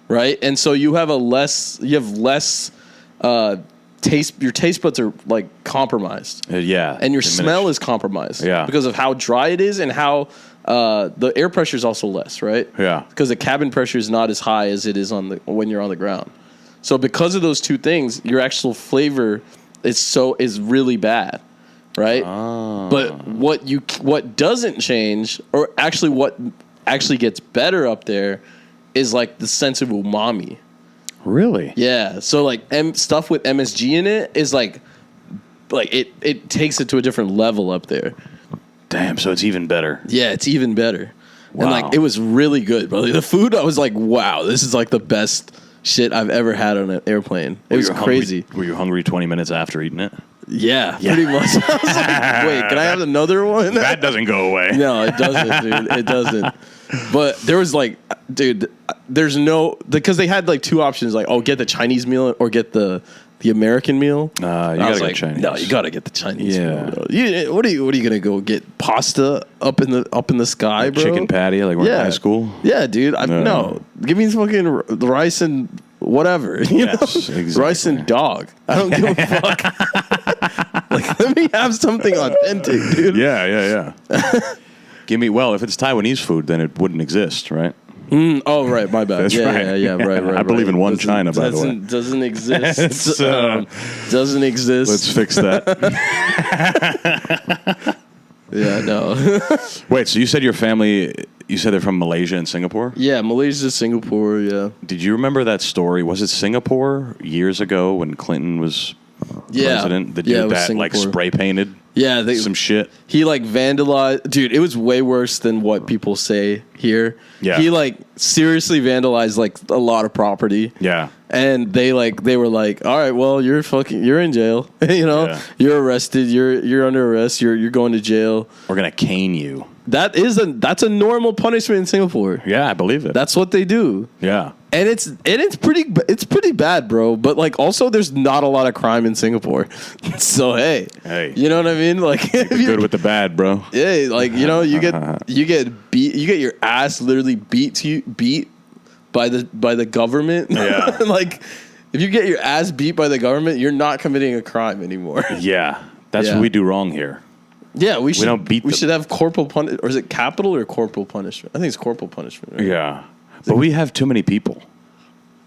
right? And so you have less taste. Your taste buds are like compromised.
Yeah.
And your
diminished.
smell is compromised.
Yeah.
Because of how dry it is and how the air pressure is also less, right?
Yeah.
Because the cabin pressure is not as high as it is when you're on the ground. So because of those two things, your actual flavor is really bad, right?
Oh.
But what doesn't change, or actually what actually gets better up there, is like the sense of umami.
Really?
Yeah. So like stuff with MSG in it is like it takes it to a different level up there.
Damn, so it's even better.
Yeah, it's even better.
Wow.
And like it was really good, bro. The food, I was like, wow, this is like the best shit I've ever had on an airplane. It was crazy.
Were you hungry 20 minutes after eating it?
Yeah, pretty much. I was like, wait, can I have another one?
That doesn't go away.
No, it doesn't, dude. It doesn't. But there was like, dude, there's no, because they had like two options, like, oh, get the Chinese meal or get the American meal.
You gotta get Chinese.
No, you gotta get the Chinese
Yeah.
meal. What are you gonna go get pasta up in the sky,
Like
bro?
chicken patty, like we're in high school.
Yeah, dude.
No.
No, give me some fucking rice and whatever. You know?
Exactly.
Rice and dog. I don't give a fuck. Like, let me have something authentic, dude.
Yeah. Give me, if it's Taiwanese food, then it wouldn't exist, right?
Oh, right. My bad.
That's right.
Yeah. Right.
I believe in one China, by the way.
Doesn't exist. Doesn't exist.
Let's fix that.
Yeah, no.
Wait, so you said your family, they're from Malaysia and Singapore?
Yeah, Malaysia, Singapore, yeah.
Did you remember that story? Was it Singapore years ago when Clinton was president? The dude
it was
that like
Singapore.
spray painted some shit?
He like vandalized. Dude, it was way worse than what people say here.
Yeah.
He like seriously vandalized like a lot of property.
Yeah.
And they were like, all right, well, you're in jail.
Yeah.
You're arrested. You're under arrest. You're going to jail.
We're going to cane you.
That's a normal punishment in Singapore.
Yeah, I believe it.
That's what they do.
Yeah.
And it's pretty bad, bro. But like also, there's not a lot of crime in Singapore. So hey, you know what I mean? Like
The good with the bad, bro.
yeah, like you get beat, you get your ass literally beat by the government.
Yeah.
Like if you get your ass beat by the government, you're not committing a crime anymore.
Yeah. That's
Yeah.
what we do wrong here.
Yeah, we
don't beat
We
them.
should have corporal punishment, or is it capital or corporal punishment? I think it's corporal punishment. Right?
Yeah. But we have too many people.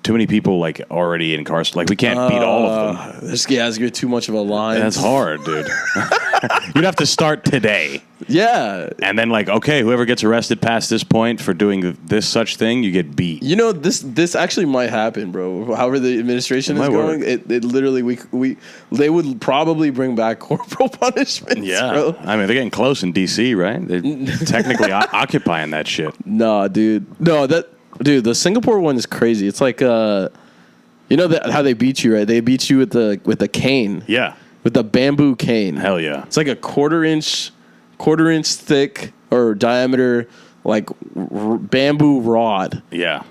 Too many people like already incarcerated. Like we can't beat all of them.
This guy's get too much of a line.
That's hard, dude. You'd have to start today.
Yeah.
And then like, okay, whoever gets arrested past this point for doing this such thing, you get beat.
You know, this actually might happen, bro. However the administration is going, it literally they would probably bring back corporal punishments.
Yeah.
Bro.
I mean, they're getting close in DC, right? They're technically occupying that shit.
Nah, dude. No, the Singapore one is crazy. It's like how they beat you, right? They beat you with the cane.
Yeah.
with a bamboo cane.
Hell yeah.
It's like a quarter inch thick or diameter, like bamboo rod.
Yeah.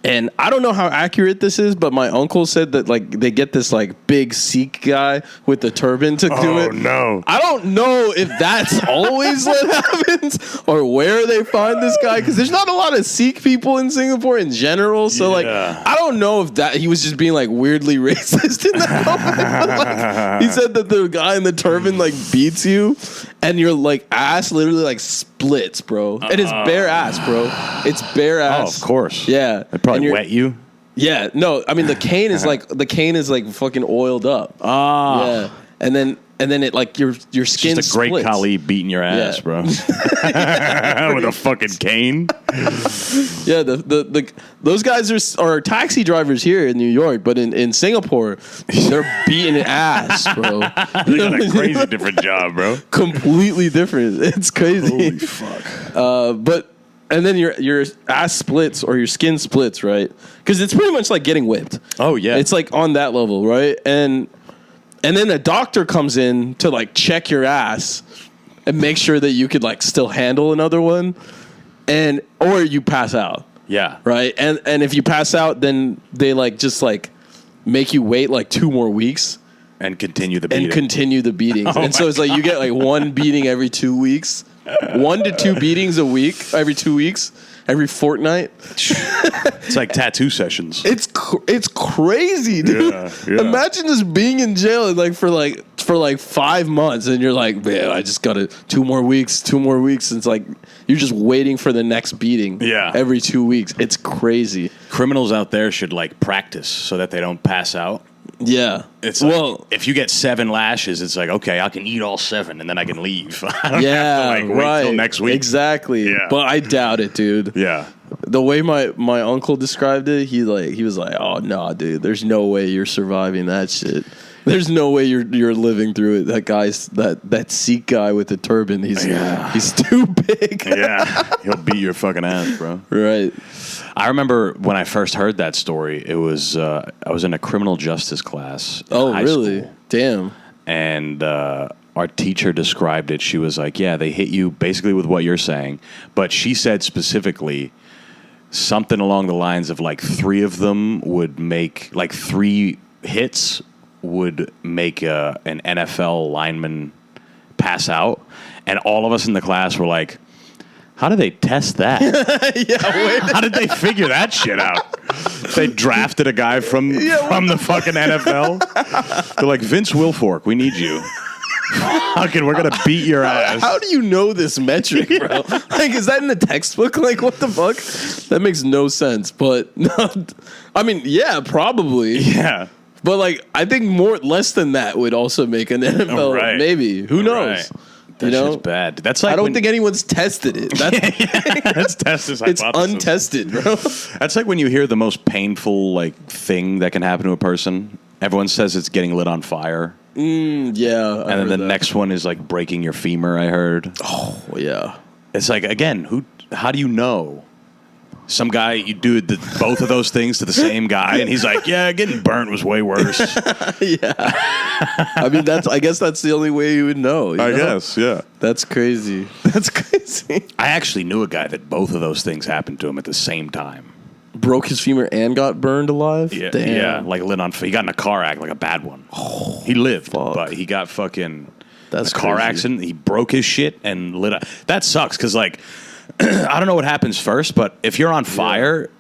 And I don't know how accurate this is, but my uncle said that like they get this like big Sikh guy with the turban to do it.
Oh no!
I don't know if that's always what happens or where they find this guy, because there's not a lot of Sikh people in Singapore in general. So like I don't know if that he was just being like weirdly racist in that moment. Like, he said that the guy in the turban like beats you, and your like ass literally like splits, bro. And it's bare ass, bro. It's bare ass.
Oh, of course.
Yeah.
It probably wet you.
Yeah. No, I mean the cane is like fucking oiled up.
Ah.
Yeah. And then it like your skin
Just a great
splits.
Kali beating your ass, bro. With a fucking cane.
Yeah, those guys are taxi drivers here in New York, but in Singapore, they're beating ass, bro.
They got a crazy different job, bro.
Completely different. It's crazy.
Holy fuck.
And then your ass splits or your skin splits, right? Because it's pretty much like getting whipped.
Oh yeah.
It's like on that level, right? And then a doctor comes in to like check your ass and make sure that you could like still handle another one, or you pass out.
Yeah.
Right. And if you pass out, then they like just like make you wait like 2 more weeks
And continue the beatings.
And so it's like you get like 1 beating every 2 weeks, 1 to 2 beatings a week, every 2 weeks, every fortnight.
It's like tattoo sessions.
It's crazy, dude.
Yeah.
Imagine just being in jail and like for 5 months, and you're like, man, I just got 2 more weeks. And it's like you're just waiting for the next beating.
Yeah.
Every 2 weeks. It's crazy.
Criminals out there should like practice so that they don't pass out.
Yeah.
It's like, if you get 7 lashes, it's like, okay, I can eat all 7 and then I can leave. I don't have to like wait till next week.
Exactly.
Yeah.
But I doubt it, dude.
Yeah.
The way my uncle described it, he was like, oh no, dude, there's no way you're surviving that shit. There's no way you're living through it. That guy's that Sikh guy with the turban, he's too big.
Yeah. He'll beat your fucking ass, bro.
Right.
I remember when I first heard that story, it was I was in a criminal justice class in high
really?
school.
Damn.
And our teacher described it. She was like, yeah, they hit you basically with what you're saying. But she said specifically something along the lines of like 3 of them would make, like 3 hits would make an NFL lineman pass out. And all of us in the class were like, how do they test that? How did they figure that shit out? They drafted a guy from the fucking NFL. They're like, Vince Wilfork, we need you. Fucking, we're gonna beat your ass.
How do you know this metric, bro? Like, is that in the textbook? Like, what the fuck? That makes no sense. But no, I mean, yeah, probably.
Yeah.
But like, I think less than that would also make an NFL.
Right.
Maybe. Who knows?
Right. That shit's bad. That's like
I don't think anyone's tested it.
Let's test this hypothesis.
It's untested, bro.
That's like when you hear the most painful like thing that can happen to a person. Everyone says it's getting lit on fire.
Yeah.
And then the next one is like breaking your femur, I heard.
Oh, yeah.
It's like, again, how do you know? Some guy, you do both of those things to the same guy, and he's like, yeah, getting burnt was way worse.
Yeah. I mean, I guess that's the only way you would know.
I guess, yeah.
That's crazy. That's crazy.
I actually knew a guy that both of those things happened to him at the same time.
Broke his femur and got burned alive?
Yeah,
Damn.
yeah, like lit on fire. He got in a car accident, like a bad one. Oh, he lived, but he got fucking
That's
a car
crazy.
accident. He broke his shit and lit up. That sucks because, like, I don't know what happens first, but if you're on fire,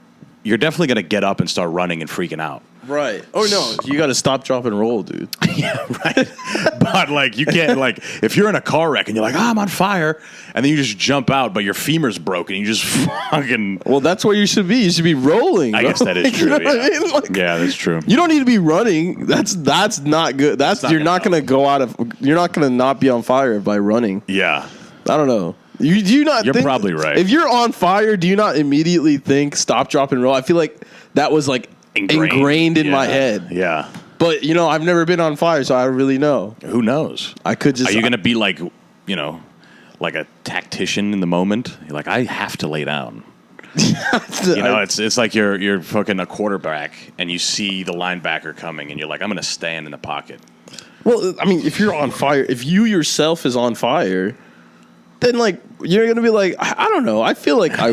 you're definitely going to get up and start running and freaking out.
Right. Oh, no. You got to stop, drop, and roll, dude.
Yeah, right. But, like, you can't, like, if you're in a car wreck and you're like, I'm on fire, and then you just jump out, but your femur's broken, you just fucking...
Well, that's where you should be. You should be rolling.
I
bro.
guess that is true,
You know what
yeah.
I mean? Like,
Yeah, that's true.
you don't need to be running. That's not good. You're not going to go out of... You're not going to not be on fire by running.
Yeah.
I don't know. Do you not
You're
think...
probably right.
If you're on fire, do you not immediately think stop, drop, and roll? I feel like that was, like, ingrained in my head.
Yeah.
But, I've never been on fire, so I don't really know.
Who knows?
I could just...
Are you going to be like, like a tactician in the moment? You're like, I have to lay down. It's like you're fucking a quarterback and you see the linebacker coming and you're like, I'm going to stand in the pocket.
Well, I mean, if you're on fire, if you yourself is on fire, then like you're gonna be like, I don't know. I feel like I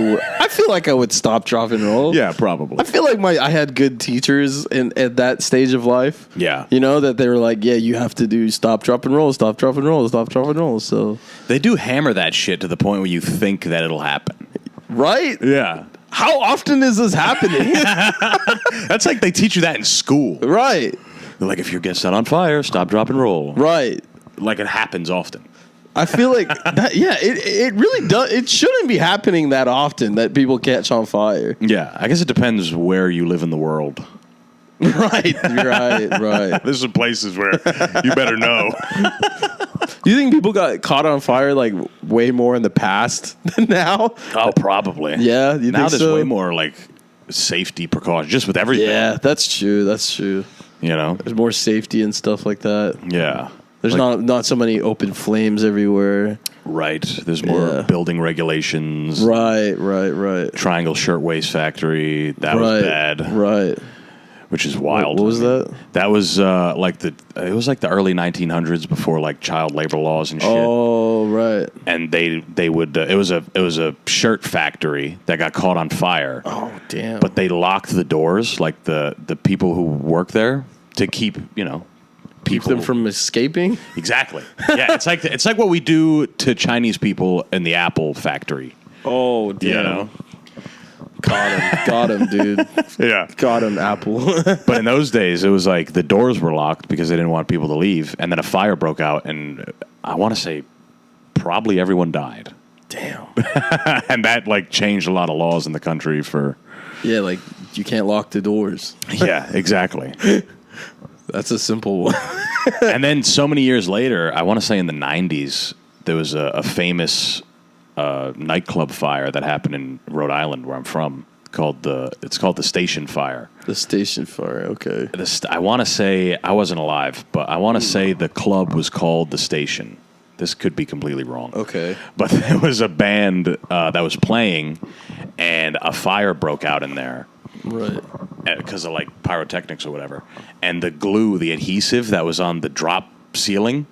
would stop, drop, and roll.
Yeah, probably.
I feel like I had good teachers at that stage of life.
Yeah.
You know, that they were like, yeah, you have to do stop, drop, and roll, stop, drop, and roll, stop, drop, and roll. So
They do hammer that shit to the point where you think that it'll happen.
right?
Yeah.
How often is this happening?
That's like they teach you that in school.
Right.
They're like, if your get set on fire, stop, drop, and roll.
Right.
Like it happens often.
I feel like that, yeah, it really does. It shouldn't be happening that often that people catch on fire.
Yeah, I guess it depends where you live in the world.
Right.
There's some places where you better know.
Do you think people got caught on fire like way more in the past than now?
Oh, probably.
Yeah, you
now
think
there's
so?
way more like safety precautions just with everything.
Yeah, that's true. That's true.
You know?
There's more safety and stuff like that.
Yeah.
There's not so many open flames everywhere.
Right. There's more building regulations.
Right.
Triangle Shirtwaist Factory. That was bad.
Right.
Which is wild.
What was that?
That was it was like the early 1900s before like child labor laws and shit.
Oh, right.
And they would it was a shirt factory that got caught on fire.
Oh, damn.
But they locked the doors, like the people who work there, to keep
keep them from escaping.
Exactly. Yeah, it's like what we do to Chinese people in the Apple factory.
Oh, damn.
You know?
Got him, dude.
Yeah.
Got him, Apple.
But in those days, it was like the doors were locked because they didn't want people to leave, and then a fire broke out, and I want to say probably everyone died.
Damn.
And that like changed a lot of laws in the country for.
Yeah, like you can't lock the doors.
Yeah, exactly.
That's a simple one.
And then so many years later, I want to say in the 90s, there was a famous nightclub fire that happened in Rhode Island, where I'm from, it's called the Station Fire.
The Station Fire, okay.
I want to say, I wasn't alive, but I want to say the club was called the Station. This could be completely wrong.
Okay.
But there was a band that was playing, and a fire broke out in there.
Right.
Because of like pyrotechnics or whatever. And the glue, the adhesive that was on the drop ceiling,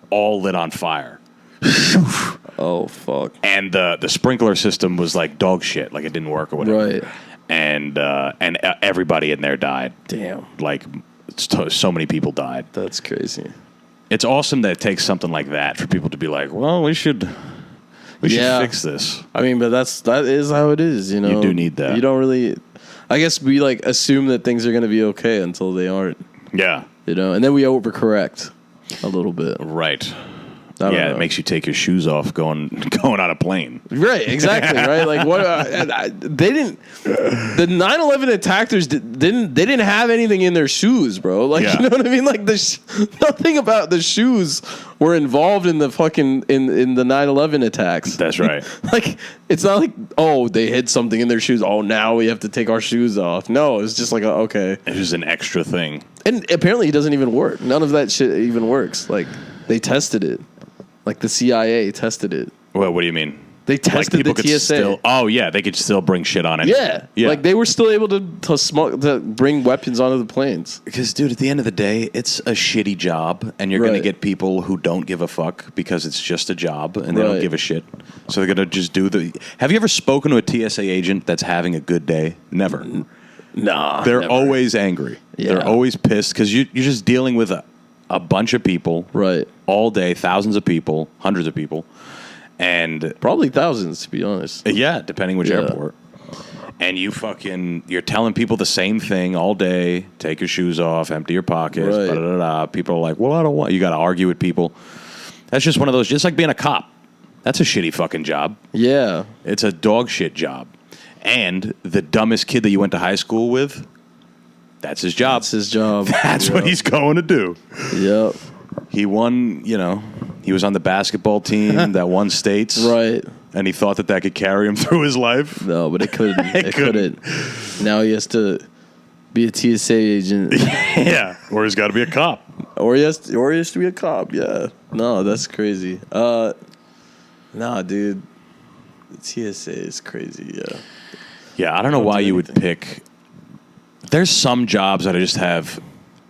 all lit on fire.
Oh, fuck.
And the sprinkler system was like dog shit, like it didn't work or whatever.
Right.
And everybody in there died.
Damn.
Like so many people died.
That's crazy.
It's awesome that it takes something like that for people to be like, well, we should fix this.
I mean, but that is how it is, you know.
You do need that.
You don't really, I guess we like assume that things are going to be okay until they aren't.
Yeah.
You know, and then we overcorrect a little bit.
Right.
I don't
Yeah,
know.
it makes you take your shoes off going on a plane.
Right, exactly, right? Like what they didn't the 9/11 attackers didn't have anything in their shoes, bro. Like
Yeah.
you know what I mean? Like nothing about the shoes were involved in the fucking in the 9/11 attacks.
That's right.
Like it's not like, oh, they hid something in their shoes. Oh, now we have to take our shoes off. No, it's just like okay.
It's just an extra thing.
And apparently it doesn't even work. None of that shit even works. Like they tested it. Like the CIA tested it.
Well, what do you mean?
They tested the TSA.
They could still bring shit on it.
Yeah. Like they were still able to bring weapons onto the planes.
Because, dude, at the end of the day, it's a shitty job, and you're going to get people who don't give a fuck because it's just a job, and they don't give a shit. So they're going to just do the... Have you ever spoken to a TSA agent that's having a good day? Never.
Nah.
They're
never.
always angry.
Yeah.
They're always pissed because you're just dealing with a bunch of people
Right.
all day, thousands of people, hundreds of people, and
Probably thousands, to be honest.
yeah, depending which
Yeah.
airport. And you're telling people the same thing all day. Take your shoes off, empty your pockets.
Right.
Da-da-da-da. People are like, well, I don't want. You got to argue with people. That's just one of those. Just like being a cop. That's a shitty fucking job.
Yeah.
It's a dog shit job. And the dumbest kid that you went to high school with, that's his job.
That's his job.
That's what he's going to do.
Yep.
He won, he was on the basketball team that won states.
Right.
And he thought that could carry him through his life.
No, but it couldn't.
It couldn't.
Now he has to be a TSA agent.
Yeah. Or he's got to be a cop.
Or he has to be a cop, yeah. No, that's crazy. Nah, dude. The TSA is crazy, yeah.
Yeah, I don't know why you would pick. There's some jobs that I just have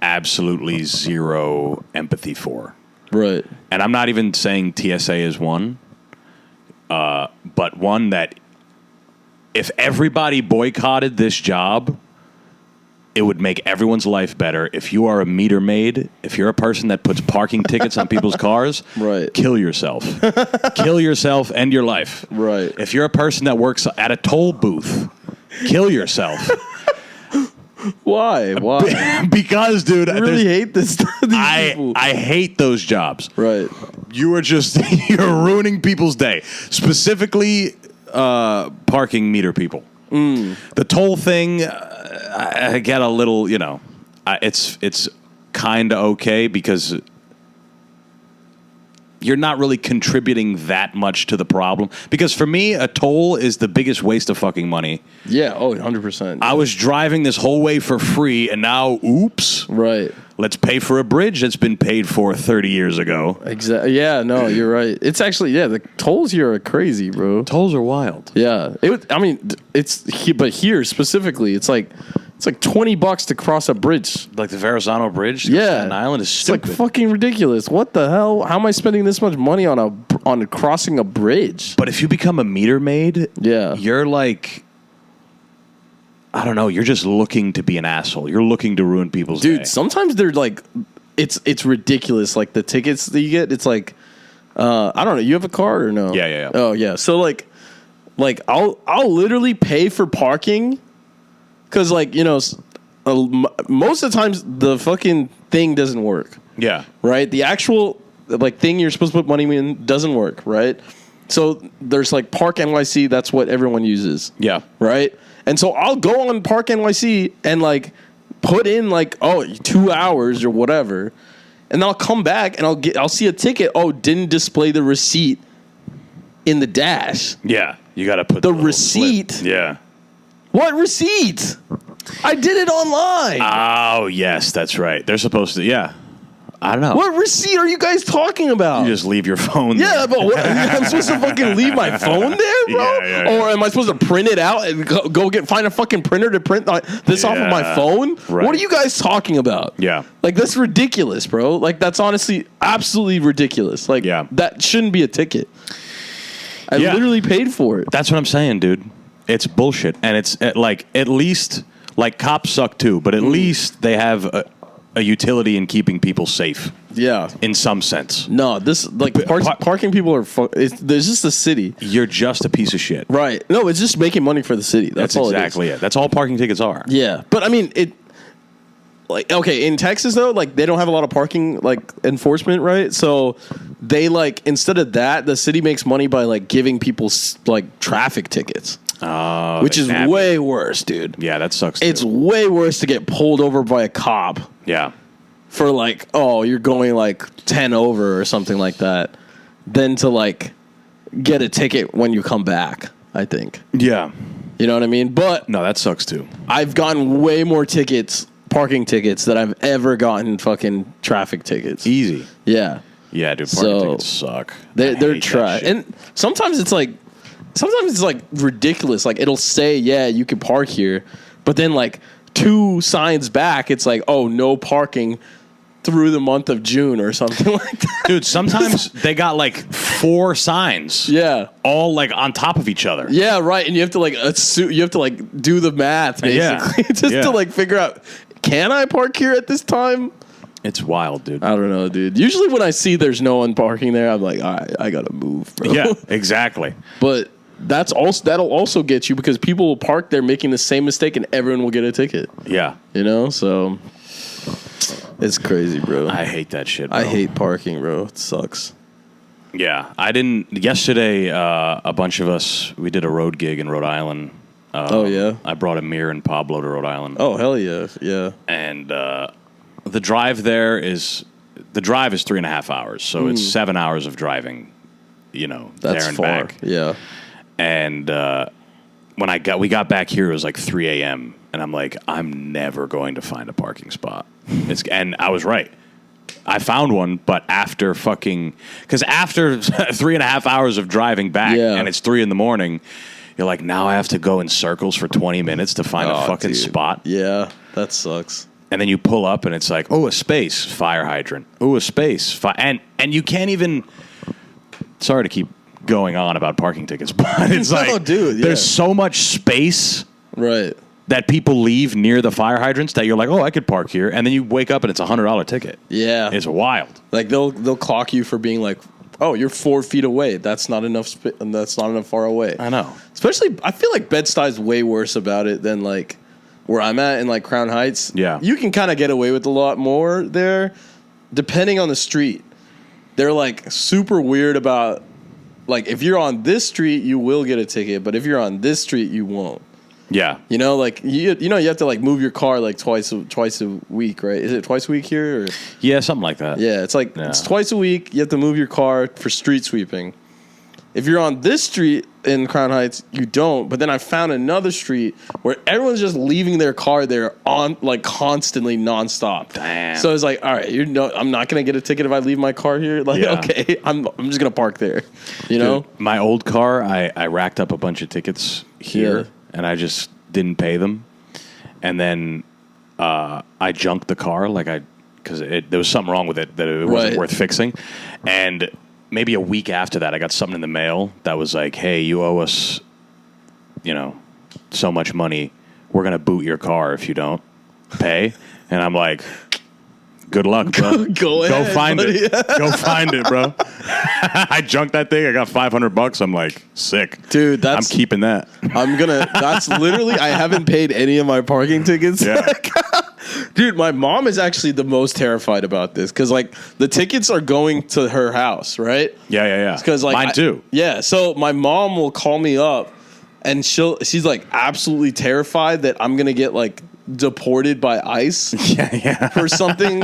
absolutely zero empathy for.
Right.
And I'm not even saying TSA is one, but one that if everybody boycotted this job, it would make everyone's life better. If you are a meter maid, if you're a person that puts parking tickets on people's cars,
right.
Kill yourself. Kill yourself and your life.
Right.
If you're a person that works at a toll booth, kill yourself.
Why?
Because, dude,
I really hate this.
I hate those jobs.
Right.
You are just you're ruining people's day. Specifically, parking meter people. The toll thing, I get a little, it's kind of okay because you're not really contributing that much to the problem. Because for me, a toll is the biggest waste of fucking money.
Yeah, 100%.
I was driving this whole way for free, and now, oops.
Right.
Let's pay for a bridge that's been paid for 30 years ago.
Exactly. Yeah, no, you're right. It's actually, the tolls here are crazy, bro.
Tolls are wild.
Yeah. But here specifically, it's like $20 to cross a bridge.
Like the Verrazano Bridge to Staten Island is stupid.
It's like fucking ridiculous. What the hell? How am I spending this much money on crossing a bridge?
But if you become a meter maid, you're like, I don't know, you're just looking to be an asshole. You're looking to ruin people's day.
Dude, sometimes they're like, it's ridiculous. Like the tickets that you get, it's like, I don't know. You have a card or no?
Yeah.
Oh yeah. So like I'll literally pay for parking because most of the times the fucking thing doesn't work.
Yeah.
Right. The actual thing you're supposed to put money in doesn't work. Right. So there's like Park NYC. That's what everyone uses.
Yeah.
Right. And so I'll go on Park NYC and put in 2 hours or whatever, and I'll come back and I'll see a ticket. Oh, didn't display the receipt in the dash.
Yeah, you got to put
the receipt.
Flip. Yeah.
What receipt? I did it online.
Oh yes, that's right. They're supposed to. Yeah. I don't know.
What receipt are you guys talking about?
You just leave your phone there.
Yeah, but what, I'm supposed to fucking leave my phone there, bro?
Yeah.
Or am I supposed to print it out and go find a fucking printer to print this off of my phone?
Right.
What are you guys talking about?
Yeah.
That's ridiculous, bro. That's honestly absolutely ridiculous. That shouldn't be a ticket. I literally paid for it.
That's what I'm saying, dude. It's bullshit. And it's at least, cops suck too, but at least they have a utility in keeping people safe.
Yeah.
In some sense.
No, this parking people are there's just a city.
You're just a piece of shit.
Right. No, it's just making money for the city. That's all
exactly it. That's all parking tickets are.
Yeah. But I mean, in Texas though, they don't have a lot of parking enforcement, right? So they instead of that, the city makes money by giving people traffic tickets. Which is way worse, dude.
Yeah, that sucks too.
It's way worse to get pulled over by a cop.
Yeah.
For you're going 10 over or something like that, than to get a ticket when you come back, I think.
Yeah.
You know what I mean? But
no, that sucks too.
I've gotten way more parking tickets than I've ever gotten fucking traffic tickets.
Easy.
Yeah.
Yeah, dude, parking tickets suck.
They're trash. And sometimes it's ridiculous. It'll say, yeah, you can park here, but then 2 signs back, it's oh, no parking through the month of June or something like that.
Dude, sometimes they got 4 signs.
Yeah.
All on top of each other.
Yeah, right. And you have to do the math basically to figure out, can I park here at this time?
It's wild, dude.
I don't know, dude. Usually when I see there's no one parking there, I'm like, all right, I gotta move, bro.
Yeah, exactly.
But that'll also get you because people will park there making the same mistake and everyone will get a ticket.
Yeah.
So it's crazy, bro.
I hate that shit, bro.
I hate parking, bro. It sucks.
Yeah. Yesterday, a bunch of us, we did a road gig in Rhode Island.
Oh, yeah?
I brought Amir and Pablo to Rhode Island.
Oh, hell yeah. Yeah.
And the drive there is 3.5 hours. So it's 7 hours of driving,
That's
there and
far.
back.
Yeah.
And when we got back here, it was 3 a.m. And I'm like, I'm never going to find a parking spot. And I was right. I found one, but after 3.5 hours of driving back, and it's 3 a.m, you're now I have to go in circles for 20 minutes to find a fucking spot.
Yeah, that sucks.
And then you pull up and it's like, oh, a space, fire hydrant. Oh, a space, and you can't even. Sorry to keep going on about parking tickets, but it's like,
dude, yeah.
There's so much space,
Right.
that people leave near the fire hydrants that you're like, oh, I could park here, and then you wake up and it's $100 ticket.
Yeah.
It's wild.
Like they'll clock you for being like, oh, you're 4 feet away. That's not enough. That's not enough far away.
I know.
Especially, I feel like Bed-Stuy's way worse about it than like where I'm at in like Crown Heights.
Yeah.
You can kind of get away with a lot more there, depending on the street. They're like super weird about like if you're on this street, you will get a ticket, but if you're on this street, you won't.
Yeah.
You know, like you have to like move your car like twice a week, right? Is it twice a week here? Or?
Yeah, something like that.
Yeah, it's like it's twice a week. You have to move your car for street sweeping. If you're on this street in Crown Heights, you don't. But then I found another street where everyone's just leaving their car there on like constantly nonstop.
Damn.
So it's like, all right, I'm not gonna get a ticket if I leave my car here. Like, okay, I'm just gonna park there. You know,
Dude, my old car, I racked up a bunch of tickets here, and I just didn't pay them, and then I junked the car because there was something wrong with it that it wasn't worth fixing, and. Maybe a week after that, I got something in the mail that was like, hey, you owe us, so much money. We're going to boot your car if you don't pay. And I'm like, good luck, bro.
Go ahead,
find
buddy.
it. Go find it, bro. I junked that thing. I got $500. I'm like, sick.
Dude,
I'm keeping that.
That's literally, I haven't paid any of my parking tickets.
Yeah.
Dude, my mom is actually the most terrified about this because, like, the tickets are going to her house, right?
Yeah.
Because, like,
mine too.
So my mom will call me up, and she's like absolutely terrified that I'm gonna get like deported by ICE.
Yeah.
For something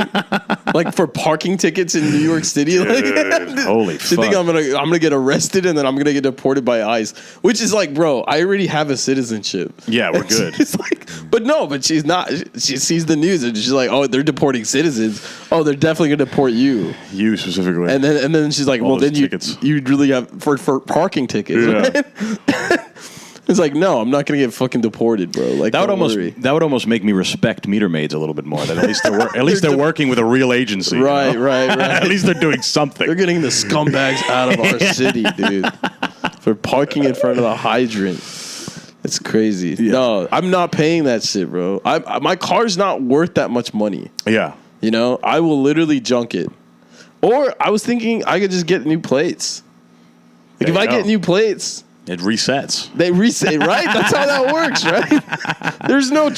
like for parking tickets in New York City.
Dude, holy fuck!
Do you think I'm gonna get arrested and then I'm gonna get deported by ICE? Which is like, bro, I already have a citizenship.
Yeah, we're good.
It's like, but she's not. She sees the news and she's like, oh, they're deporting citizens. Oh, they're definitely gonna deport you.
You specifically.
And then she's like,
all
well, then
tickets.
you really have for parking tickets.
Yeah.
Right? It's like, no, I'm not gonna get fucking deported, bro. Like
that would almost make me respect meter maids a little bit more. That at least they're working with a real agency.
Right,
you know?
right.
At least they're doing something.
They're getting the scumbags out of our city, dude, for parking in front of the hydrant. It's crazy. Yeah. No, I'm not paying that shit, bro. My car's not worth that much money.
Yeah.
You know, I will literally junk it. Or I was thinking I could just get new plates. Like if I get new plates.
It resets.
They reset, right? That's how that works, right? There's no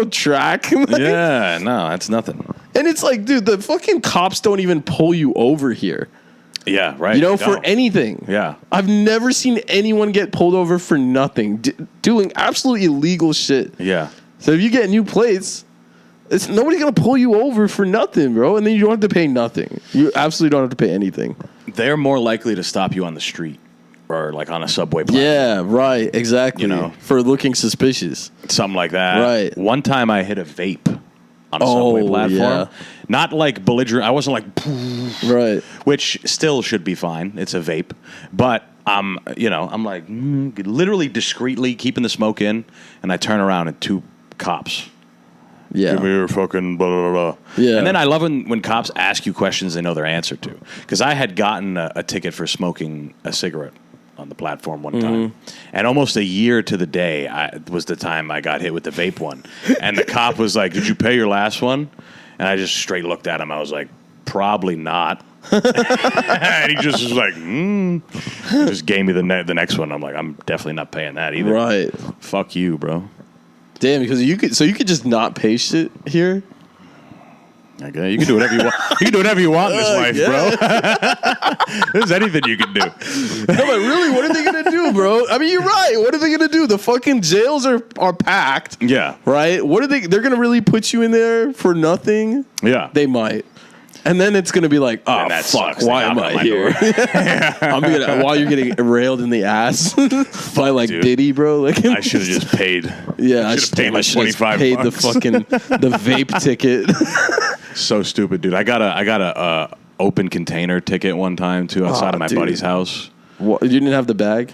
track.
Yeah, no, that's nothing.
And it's like, dude, the fucking cops don't even pull you over here.
Yeah, right.
You know, for anything.
Yeah.
I've never seen anyone get pulled over for nothing, doing absolutely illegal shit.
Yeah.
So if you get new plates, nobody's going to pull you over for nothing, bro. And then you don't have to pay nothing. You absolutely don't have to pay anything.
They're more likely to stop you on the street or like on a subway platform.
Yeah, right. Exactly.
You know?
For looking suspicious.
Something like that.
Right.
One time I hit a vape on a subway platform.
Yeah.
Not like belligerent. I wasn't like,
right.
Which still should be fine. It's a vape. But I'm like literally discreetly keeping the smoke in, and I turn around and 2 cops.
Yeah.
Give me your fucking blah, blah, blah.
Yeah.
And then I love when cops ask you questions they know their answer to. Because I had gotten a ticket for smoking a cigarette on the platform one time. And almost a year to the day was the time I got hit with the vape one. And the cop was like, did you pay your last one? And I just straight looked at him. I was like, probably not. And he just was like, just gave me the next one. I'm like, I'm definitely not paying that either.
Right.
Fuck you, bro.
Damn, because you could just not pay shit here.
Okay, you can do whatever you want. You can do whatever you want in this life, bro. There's anything you can do.
No, but really, what are they gonna do, bro? I mean, you're right. What are they gonna do? The fucking jails are packed.
Yeah.
Right? What are they're gonna really put you in there for nothing?
Yeah.
They might. And then it's gonna be like, oh
that
fuck,
sucks.
why am I here? While you're getting railed in the ass by like Diddy, bro. Like
I should have just paid.
Yeah, I
should have paid like $25.
Paid the fucking the vape ticket.
So stupid, dude. I got a open container ticket one time too outside of my buddy's house.
What, you didn't have the bag?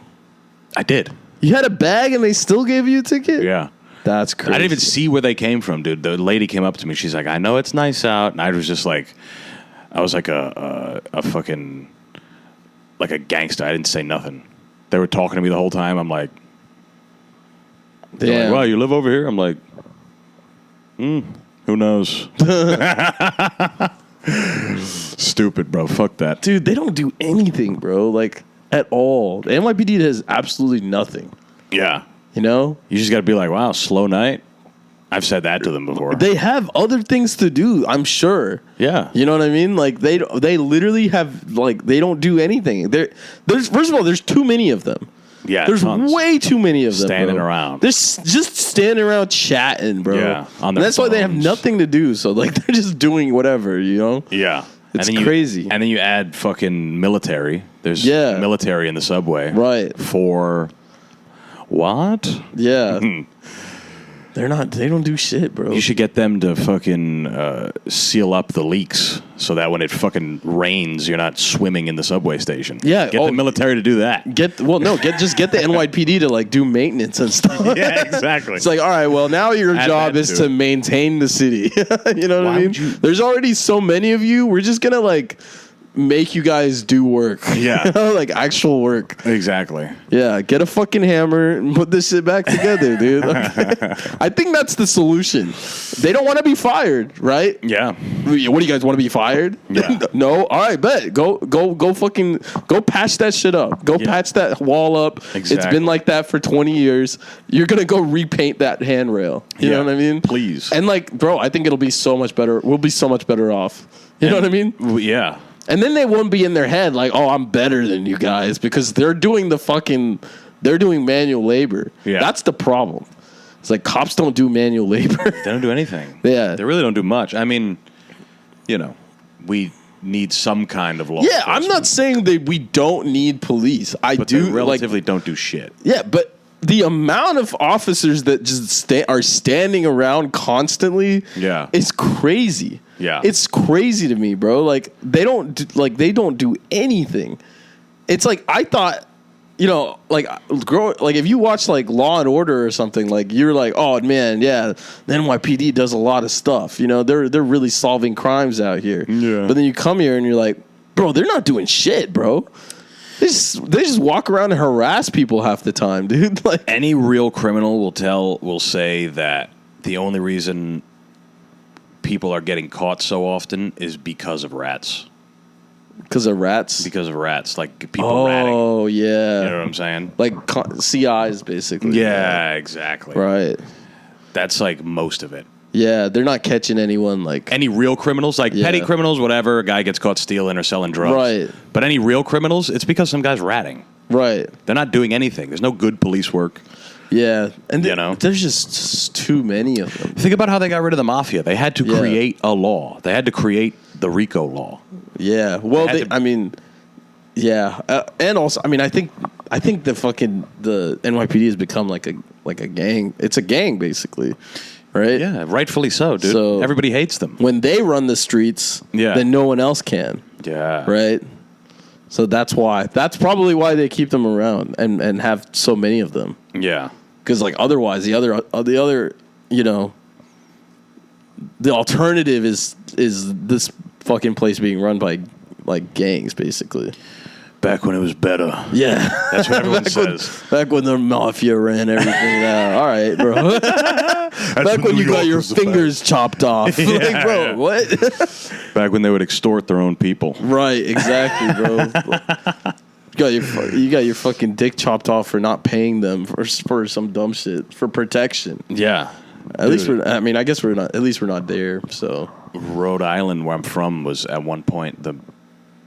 I did.
You had a bag and they still gave you a ticket?
Yeah.
That's crazy.
I didn't even see where they came from, dude. The lady came up to me. She's like, I know it's nice out. And I was just like, I was like a fucking, like a gangster. I didn't say nothing. They were talking to me the whole time. I'm like,
damn.
Like, wow, you live over here? I'm like, who knows? Stupid, bro. Fuck that.
Dude, they don't do anything, bro. Like, at all. The NYPD does absolutely nothing.
Yeah.
You know?
You just got to be like, wow, slow night. I've said that to them before.
They have other things to do, I'm sure.
Yeah.
You know what I mean? Like, they literally have, like, they don't do anything. There's first of all, there's too many of them.
Yeah,
there's
tons.
way too many of them.
Standing
bro.
around.
They're just standing around chatting, bro.
Yeah, on
And
their
that's why they have
phones.
nothing to do. So like they're just doing whatever, you know?
Yeah.
It's
and then
crazy.
And then you add fucking military. There's military in the subway.
Right.
For what?
Yeah. They don't do shit, bro.
You should get them to fucking seal up the leaks so that when it fucking rains, you're not swimming in the subway station.
Yeah.
Get the military to do that.
Get the NYPD to like do maintenance and stuff.
Yeah, exactly.
It's like, all right, well, now your
Add
job
that
is
to
to
it.
maintain the city. You know what
Why
I mean?
would you-
There's already so many of you. We're just gonna like make you guys do work.
Yeah.
You know, like actual work.
Exactly.
Yeah, get a fucking hammer and put this shit back together, dude. I think that's the solution. They don't want to be fired, right?
Yeah.
What do you guys want to be fired?
Yeah.
No? All right, bet. Go fucking go patch that shit up. Go patch that wall up. It's
Exactly.
been like that for 20 years. You're going to go repaint that handrail. You know what I mean?
Please.
And like, bro, I think it'll be so much better. We'll be so much better off. You know what I mean?
Yeah.
And then they won't be in their head like, oh, I'm better than you guys because they're doing manual labor.
Yeah.
That's the problem. It's like cops don't do manual labor.
They don't do anything.
Yeah.
They really don't do much. I mean, you know, we need some kind of law.
Yeah, I'm not saying that we don't need police.
But they relatively don't do shit.
Yeah, but the amount of officers that just are standing around constantly is crazy.
Yeah.
It's crazy to me, bro. Like they don't do anything. It's like I thought, you know, like if you watch like Law and Order or something, like you're like, oh man, yeah, the NYPD does a lot of stuff. You know, they're really solving crimes out here.
Yeah.
But then you come here and you're like, bro, they're not doing shit, bro. They just walk around and harass people half the time, dude. Like
Any real criminal will say that the only reason people are getting caught so often is because of rats.
because of rats.
Because of rats, like people ratting.
Oh yeah,
You know what I'm saying?
like CIs basically.
Yeah, exactly.
Right.
That's like most of it.
Yeah, they're not catching anyone like.
Any real criminals, like petty criminals, whatever, a guy gets caught stealing or selling drugs.
Right.
But any real criminals, it's because some guy's ratting.
Right.
They're not doing anything. There's no good police work.
Yeah, and
You know?
there's just too many of them.
Think about how they got rid of the mafia. They had to create a law. They had to create the RICO law.
Yeah. Well,
Had to-
yeah, and also, I think the NYPD has become like a gang. It's a gang basically, right?
Yeah, rightfully so, dude.
So-
Everybody hates them.
When they run the streets, then no one else can,
Yeah.
right? So that's why. That's probably why they keep them around and have so many of them.
Yeah.
Because like otherwise, the other, you know, the alternative is this fucking place being run by like gangs, basically.
Back when it was better.
Yeah,
That's what everyone says.
back when the mafia ran everything out. All right, bro. Back when you got your fingers chopped off. Like, bro,
yeah.
what?
Back when they would extort their own people.
Right, exactly, bro. You got your fucking dick chopped off for not paying them for some dumb shit for protection.
Yeah.
At least I guess we're not. At least we're not there. So
Rhode Island, where I'm from, was at one point the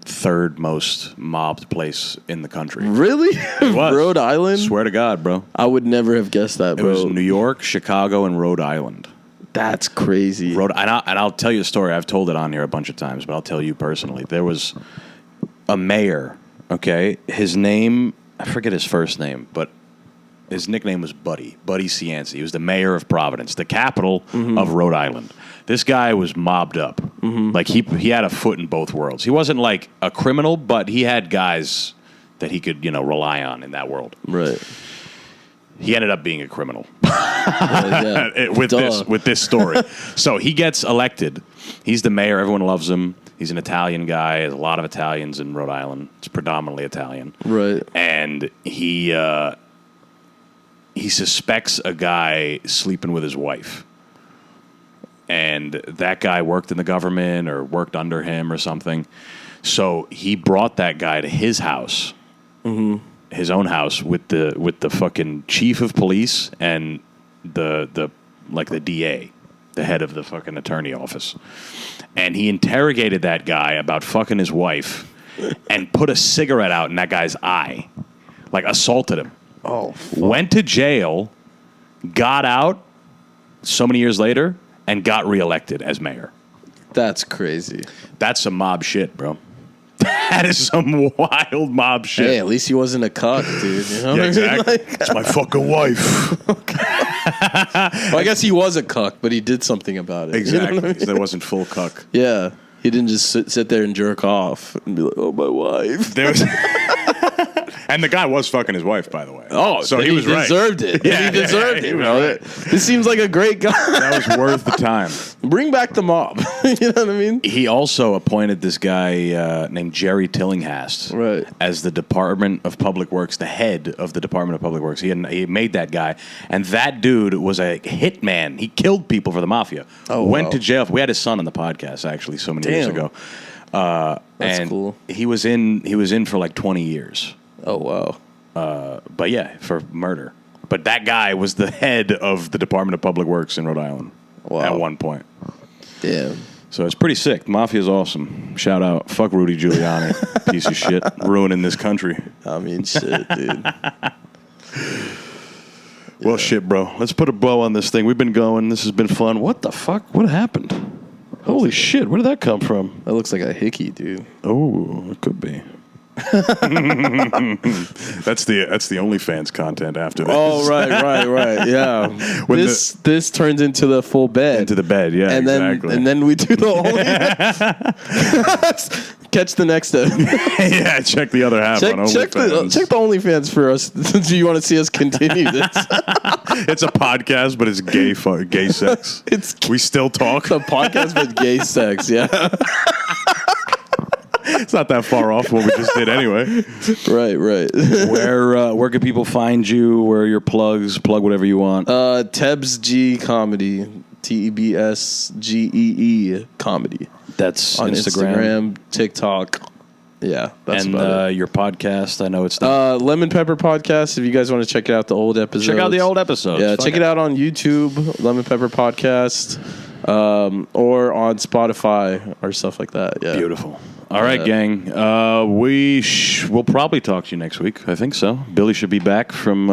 third most mobbed place in the country.
really,
was.
Rhode Island.
Swear to God, bro.
I would never have guessed that,
It
bro.
was New York, Chicago, and Rhode Island.
That's crazy.
And I'll tell you a story. I've told it on here a bunch of times, but I'll tell you personally. There was a mayor, okay? His name, I forget his first name, but his nickname was Buddy Cianci. He was the mayor of Providence, the capital of Rhode Island. This guy was mobbed up. Like, he had a foot in both worlds. He wasn't like a criminal, but he had guys that he could, rely on in that world.
Right.
He ended up being a criminal
Yeah.
with this story. So he gets elected. He's the mayor. Everyone loves him. He's an Italian guy. There's a lot of Italians in Rhode Island. It's predominantly Italian.
Right.
And he suspects a guy sleeping with his wife. And that guy worked in the government or worked under him or something. So he brought that guy to his house, his own house, with the fucking chief of police and the DA, the head of the fucking attorney office. And he interrogated that guy about fucking his wife and put a cigarette out in that guy's eye, like assaulted him.
Oh,
went to jail, got out so many years later, and got reelected as mayor.
that's crazy.
That's some mob shit, bro. That is some wild mob shit.
Hey, at least he wasn't a cuck, dude. You know what I mean?
Exactly.
Like,
It's my fucking wife.
well, I guess he was a cuck, but he did something about it.
Exactly.
You know what I mean?
That wasn't full cuck.
Yeah. He didn't just sit there and jerk off and be like, oh, my wife.
There was, and the guy was fucking his wife, by the way.
Oh,
so he was right.
Deserved it.
Yeah,
he deserved
he
it,
was
bro.
right.
This seems like a great guy.
That was worth the time.
Bring back the mob. You know what I mean?
He also appointed this guy named Jerry Tillinghast as the Department of Public Works, the head of the Department of Public Works. He made that guy, and that dude was a hitman. He killed people for the mafia. Went to jail. We had his son on the podcast actually so many years ago.
That's cool.
He was in for like 20 years.
Oh wow.
But yeah, for murder. But that guy was the head of the Department of Public Works in Rhode Island at one point.
Damn.
So it's pretty sick. Mafia's awesome. Shout out. Fuck Rudy Giuliani. Piece of shit. Ruining this country.
I mean, shit, dude.
Well, shit, bro. Let's put a bow on this thing. We've been going. This has been fun. What the fuck? What happened? Holy shit. Where did that come from?
That looks like a hickey, dude.
Oh, it could be. That's the OnlyFans content after this.
Oh, right. Yeah.
When
this turns into the full bed.
Into the bed, yeah,
and
exactly.
And then we do the OnlyFans. Catch the next step.
Yeah, check the other half on OnlyFans.
Check the OnlyFans for us. Do you want to see us continue this?
It's a podcast, but it's gay sex. We still talk.
It's a podcast with gay sex, yeah.
It's not that far off what we just did anyway.
Right.
Where can people find you? Where are your plugs? Plug whatever you want.
Tebs G Comedy. TEBSGEE Comedy.
That's
on Instagram, TikTok. Yeah, that's about it.
Your podcast, I know it's
Lemon Pepper Podcast. If you guys want to check out the old episodes.
Check out the old episodes.
Yeah, check it out on YouTube, Lemon Pepper Podcast, or on Spotify or stuff like that. Yeah.
Beautiful. All right, gang. We'll probably talk to you next week. I think so. Billy should be back from,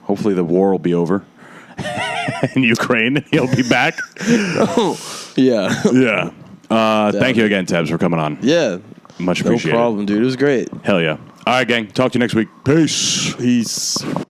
hopefully the war will be over in Ukraine. He'll be back.
Yeah.
Yeah. Thank you again, Tebs, for coming on.
Yeah.
Much appreciated.
No problem, dude. It was great.
Hell yeah. All right, gang. Talk to you next week. Peace.
Peace.